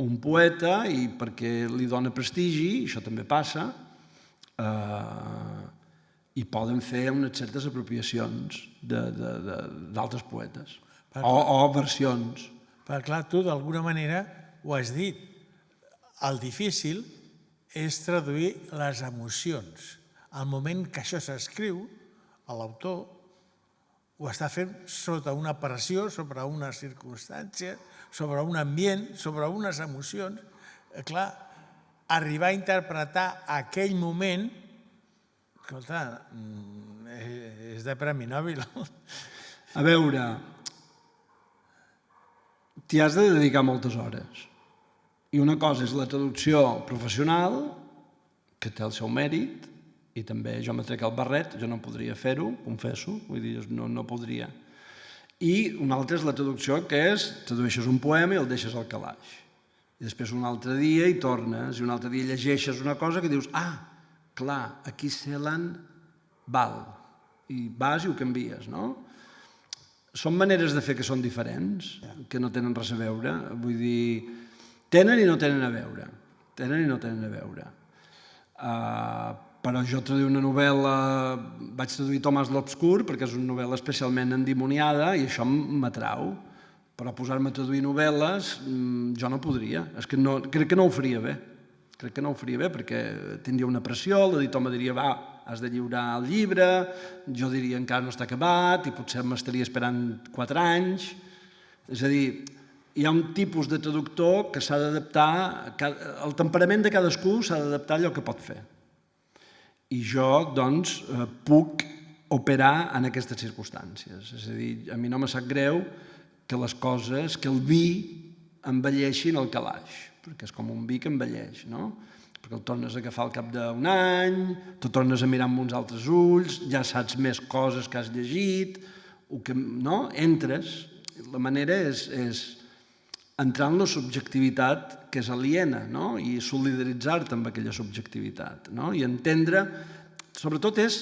S2: un poeta i perquè li dona prestigi, això també passa, i poden fer unes certes apropiacions d'altres poetes o versions.
S4: Perquè, clar, tu d'alguna manera ho has dit. El difícil és traduir les emocions. Al moment que això s'escriu, l'autor ho està fent sota una pressió, sobre una circumstància, sobre un ambient, sobre unes emocions. Clar, arribar a interpretar aquell moment, escolta, és de Premi Nobel.
S2: A veure, t'hi has de dedicar moltes hores I una cosa és la traducció professional, que té el seu mèrit, i també jo me trec el barret, jo no podria fer-ho, confesso, vull dir, no podria. I una altra és la traducció, que és, tradueixes un poema i el deixes al calaix. I després un altre dia hi tornes, i un altre dia llegeixes una cosa que dius, clar, aquí Celan val, i vas i ho canvies, no? Són maneres de fer que són diferents, que no tenen res a veure, vull dir, tenen i no tenen a veure, però jo traduir una novel·la, vaig traduir Tomàs l'Obscur perquè és una novel·la especialment endimoniada i això m'atrau, però posar-me a traduir novel·les jo no podria, crec que no ho faria bé, perquè tindria una pressió, l'editor me diria, va, has de lliurar el llibre, jo diria encara no està acabat i potser m'estaria esperant 4 anys, és a dir, hi ha un tipus de traductor que s'ha d'adaptar, el temperament de cadascú s'ha d'adaptar a allò que pot fer. I jo, doncs, puc operar en aquestes circumstàncies. És a dir, a mi no me sap greu que les coses, que el vi envelleixi en el calaix, perquè és com un vi que envelleix, no? Perquè el tornes a agafar al cap d'un any, tu tornes a mirar amb uns altres ulls, ja saps més coses que has llegit, no? Entres. La manera és entrar en la subjectivitat que és aliena, no? I solidaritzar-te amb aquella subjectivitat, no? I entendre, sobretot és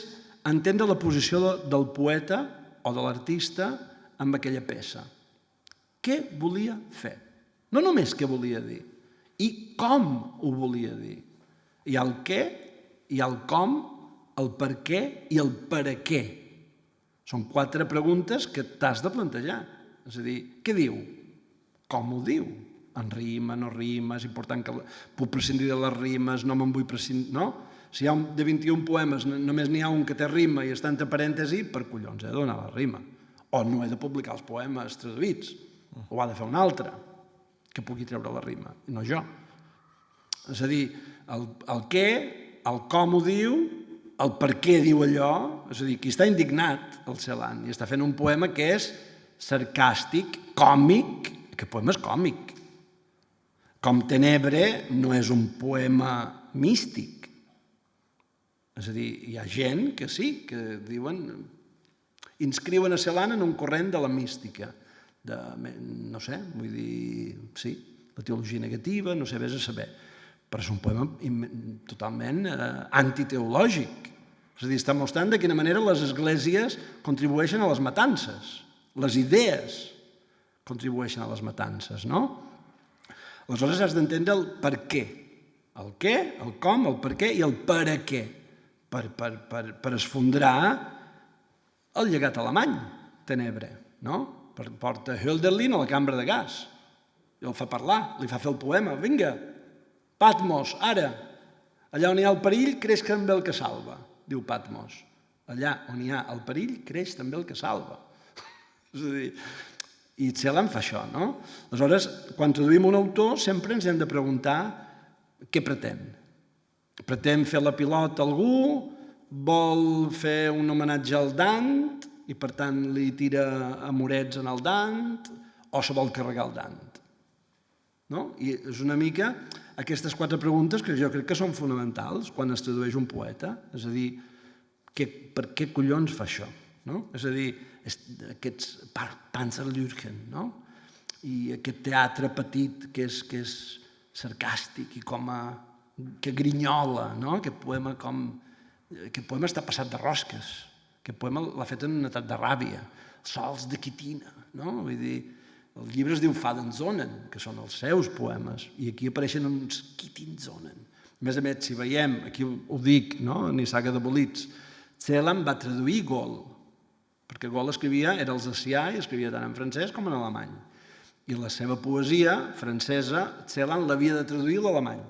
S2: entendre la posició del poeta o de l'artista amb aquella peça. Què volia fer? No només què volia dir, i com ho volia dir. Hi ha el què, hi ha el com, el per què i el per a què. Són 4 preguntes que t'has de plantejar. És a dir, què diu? Com ho diu? En rima, no rima, és important que puc prescindir de les rimes, no me'n vull prescindir, no? Si hi ha de 21 poemes, només n'hi ha un que té rima i està entre parèntesi, per collons, he de donar la rima. O no he de publicar els poemes traduïts, o ha de fer un altre que pugui treure la rima, i no jo. És a dir, el què, el com ho diu, el per què diu allò, és a dir, qui està indignat, el Celan, i està fent un poema que és sarcàstic, còmic, aquest poema és còmic. Com Tenebre no és un poema místic. És a dir, hi ha gent que sí, que diuen, inscriuen a Celan en un corrent de la mística, no sé, vull dir, sí, la teologia negativa, no sé, vés a saber, però és un poema totalment antiteològic. És a dir, està mostrant de quina manera les esglésies contribueixen a les matances, les idees contribueixen a les matances, no? Aleshores has d'entendre el per què. El què, el com, el per què i el per a què. Per esfondrar el llegat alemany, Tenebre, no? Porta Hölderlin a la cambra de gas. I el fa parlar, li fa fer el poema. Vinga, Patmos, ara. Allà on hi ha el perill, creix també el que salva, diu Patmos. Allà on hi ha el perill, creix també el que salva. És a dir, i Celan fa això, no? Aleshores, quan traduïm un autor, sempre ens hem de preguntar què pretén. Pretén fer la pilota a algú, vol fer un homenatge al Dant i, per tant, li tira amorets en el Dant, o se vol carregar el Dant. No? I és una mica aquestes 4 preguntes que jo crec que són fonamentals quan es tradueix un poeta. És a dir, per què collons fa això? No? És a dir, aquests Panzerlürchen, no? I aquest teatre petit que és sarcàstic i que grinyola, no? Aquest poema està passat de rosques, aquest poema l'ha fet en un estat de ràbia, sols de quitina, no? Vull dir, el llibre es diu Fadenzonen, que són els seus poemes, i aquí apareixen uns Kittinzonen. A més, si veiem, aquí ho dic, no? En Nissaga de Bolitz, Celan va traduir Gol, perquè Gol era alsacià i escrivia tant en francès com en alemany. I la seva poesia francesa, Celan l'havia de traduir a l'alemany.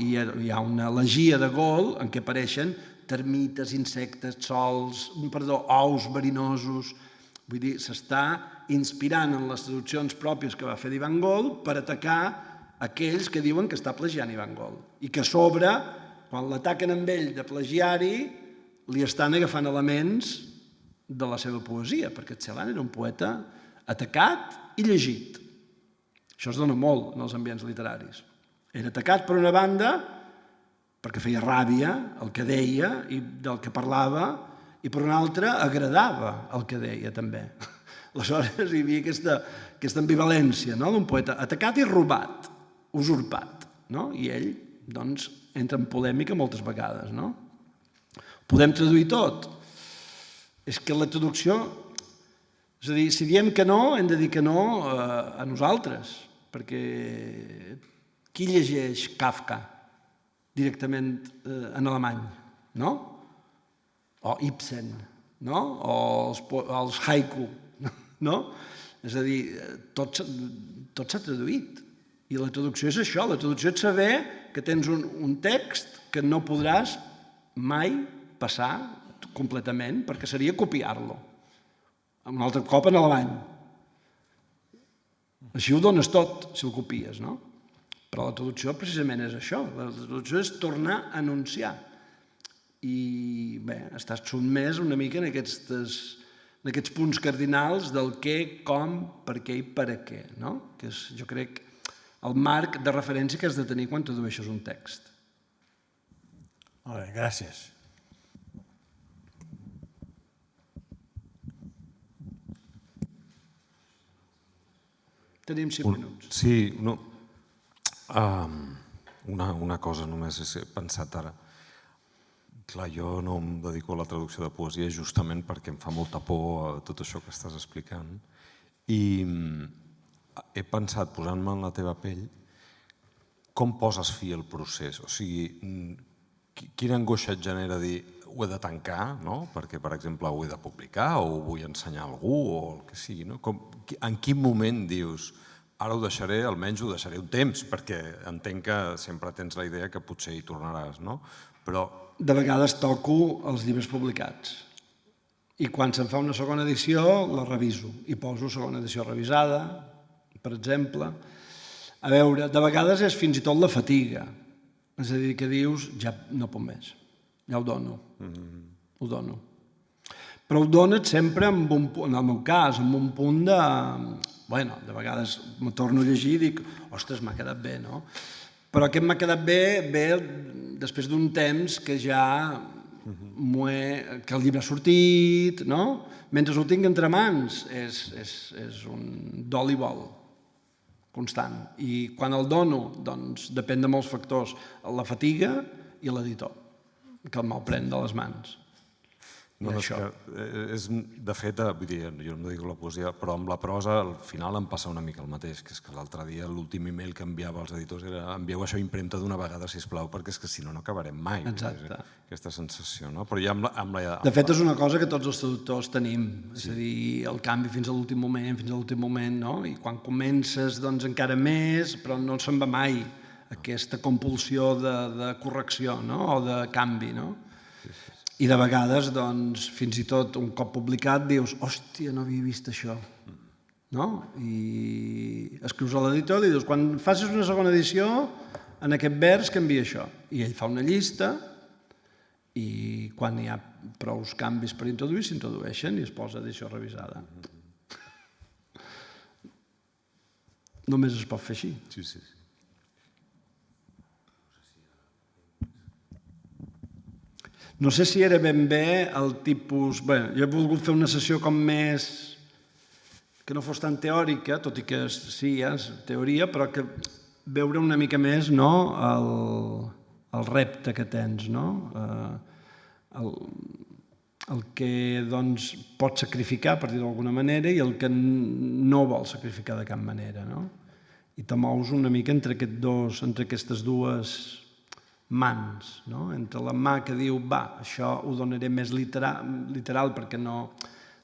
S2: I hi ha una elegia de Gol en què apareixen termites, insectes, ous verinosos. Vull dir, s'està inspirant en les traduccions pròpies que va fer d'Ivan Gol per atacar aquells que diuen que està plagiant Ivan Gol. I que a sobre, quan l'ataquen amb ell de plagiari, li estan agafant elements de la seva poesia, perquè Celan era un poeta atacat i llegit. Això es dona molt en els ambients literaris. Era atacat per una banda perquè feia ràbia el que deia i del que parlava, i per una altra agradava el que deia també. Aleshores hi havia aquesta ambivalència, no?, d'un poeta atacat i robat, usurpat, no? I ell, doncs, entra en polèmica moltes vegades, no? Podem traduir tot. És que la traducció... És a dir, si diem que no, hem de dir que no a nosaltres, perquè qui llegeix Kafka directament en alemany, no? O Ibsen, no? O els haiku, no? És a dir, tot s'ha traduït. I la traducció és això, la traducció és saber que tens un text que no podràs mai passar completament, perquè seria copiar-lo. Un altre cop en alemany. Així ho dones tot, si ho copies, no? Però la traducció precisament és això. La traducció és tornar a anunciar. I bé, estàs sotmès una mica en aquests punts cardinals del què, com, per què i per a què, no? Que és, jo crec, el marc de referència que has de tenir quan tradueixes un text.
S4: Molt bé, gràcies.
S2: Tenim 5 minuts.
S1: Sí, no. Una cosa només he pensat ara. Clar, jo no em dedico a la traducció de poesia justament perquè em fa molta por tot això que estàs explicant. I he pensat, posant-me en la teva pell, com poses fi al procés? O sigui, quina angoixa et genera dir ho he de tancar, no? Perquè, per exemple, ho he de publicar o ho vull ensenyar a algú o el que sigui, no? En quin moment dius ara ho deixaré, almenys ho deixaré un temps, perquè entenc que sempre tens la idea que potser hi tornaràs, no? Però...
S2: De vegades toco els llibres publicats i quan se'n fa una segona edició la reviso i poso segona edició revisada, per exemple. A veure, de vegades és fins i tot la fatiga. És a dir, que dius, ja no puc més, ja ho dono, ho dono. Però ho dones sempre en el meu cas, amb un punt de... Bueno, de vegades me torno a llegir i dic, ostres, m'ha quedat bé, no? Però aquest m'ha quedat bé després d'un temps que ja que el llibre ha sortit, no? Mentre ho tinc entre mans és un dol i vol constant. I quan el dono, doncs depèn de molts factors, la fatiga i l'editor, que me'l pren de les mans.
S1: No, és de fet, vull dir, jo no dic la poesia, però amb la prosa al final em passa una mica el mateix, que és que l'altre dia l'últim email que enviava als editors era envieu això a impremta d'una vegada, sisplau, perquè és que si no, no acabarem mai.
S2: Exacte.
S1: Aquesta sensació, no? Però ja amb la...
S2: De fet, és una cosa que tots els traductors tenim, és a dir, el canvi fins a l'últim moment, no? I quan comences, doncs encara més, però no se'n va mai aquesta compulsió de correcció, no? O de canvi, no? I de vegades, doncs, fins i tot un cop publicat dius, hòstia, no havia vist això, no? I escrius a l'editor i dius, quan facis una segona edició, en aquest vers canvia això. I ell fa una llista i quan hi ha prous canvis per introduir, s'introdueixen i es posa edició revisada. Només es pot fer així.
S1: Sí, sí.
S2: No sé si era ben bé el tipus... Bé, jo he volgut fer una sessió com més... que no fos tan teòrica, tot i que sí, és teoria, però que veure una mica més el repte que tens, no? El que doncs, pots sacrificar, per dir-ho d'alguna manera, i el que no vols sacrificar de cap manera, no? I te mous una mica entre aquestes dues mans, no? Entre la mà que diu, va, això ho donaré més literal perquè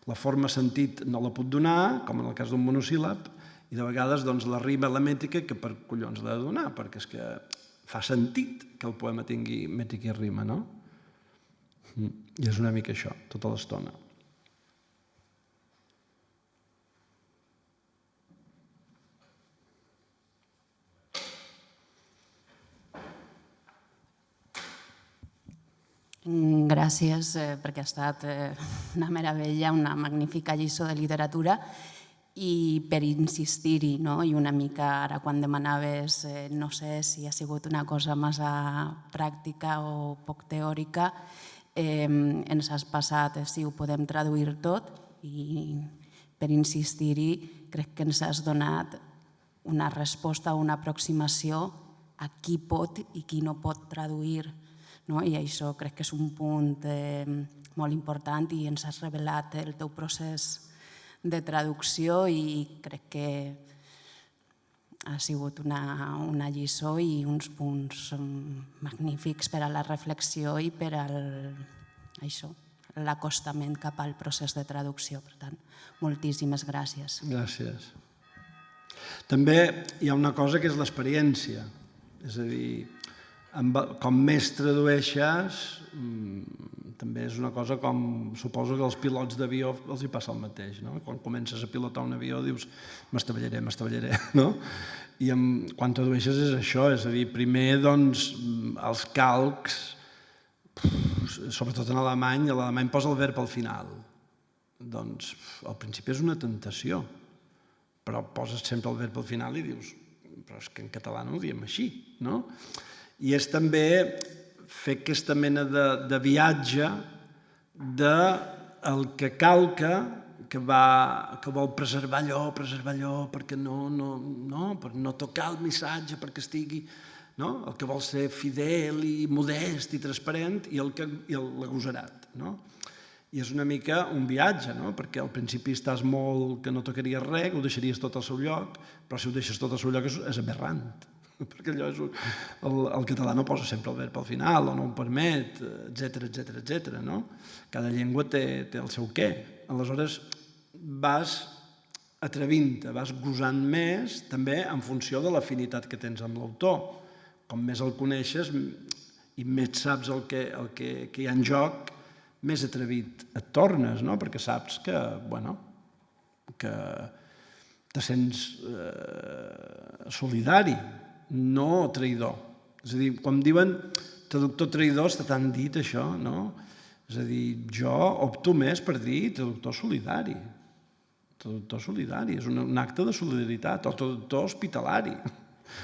S2: la forma sentit no la pot donar, com en el cas d'un monosíl·lab, i de vegades doncs, la rima, la mètrica, que per collons l'ha de donar, perquè és que fa sentit que el poema tingui mètrica i rima, no? I és una mica això, tota l'estona.
S5: Gràcies, perquè ha estat una meravella, una magnífica lliçó de literatura. i per insistir-hi, no? I una mica ara quan demanaves, no sé si ha sigut una cosa massa pràctica o poc teòrica, ens has passat si ho podem traduir tot i per insistir-hi crec que ens has donat una resposta o una aproximació a qui pot i qui no pot traduir, no? I això crec que és un punt molt important i ens has revelat el teu procés de traducció i crec que ha sigut una lliçó i uns punts magnífics per a la reflexió i per a l'acostament cap al procés de traducció. Per tant, moltíssimes gràcies.
S2: Gràcies. També hi ha una cosa que és l'experiència. És a dir, com més tradueixes, també és una cosa com, suposo que als pilots d'avió els hi passa el mateix, no? Quan comences a pilotar un avió dius m'estavellaré, no? I quan tradueixes és això, és a dir, primer doncs els calcs, sobretot en alemany, l'alemany posa el verb al final. Doncs al principi és una tentació, però poses sempre el verb al final i dius, però és que en català no ho diem així, no? I és també fer aquesta mena de viatge del que calca, que vol preservar allò, perquè no tocar el missatge, perquè estigui, el que vol ser fidel i modest i transparent i l'agosarat. I és una mica un viatge, perquè al principi estàs molt que no tocaries res, que ho deixaries tot al seu lloc, però si ho deixes tot al seu lloc és aberrant, perquè allò és... El català no posa sempre el verb al final o no ho permet, etc. Cada llengua té el seu què. Aleshores vas atrevint-te, vas gosant més també en funció de l'afinitat que tens amb l'autor. Com més el coneixes i més saps el que hi ha en joc, més atrevit et tornes, perquè saps que te sents solidari, no traïdor. És a dir, quan diuen traductor traïdor, està tan dit això, no? És a dir, jo opto més per dir traductor solidari. Traductor solidari, és un acte de solidaritat, o traductor hospitalari,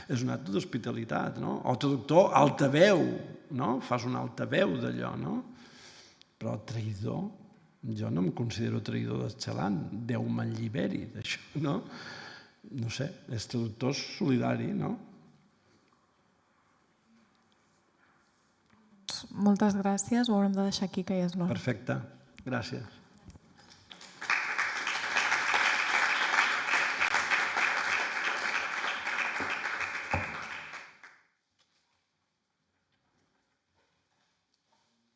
S2: és un acte d'hospitalitat, no? O traductor altaveu, no? Fas un altaveu d'allò, no? Però traïdor, jo no em considero traïdor d'excel·lant, Déu m'alliberi d'això, no? No sé, és traductor solidari, no?
S6: Moltes gràcies, ho haurem de deixar aquí, que ja és l'hora.
S2: Perfecte, gràcies.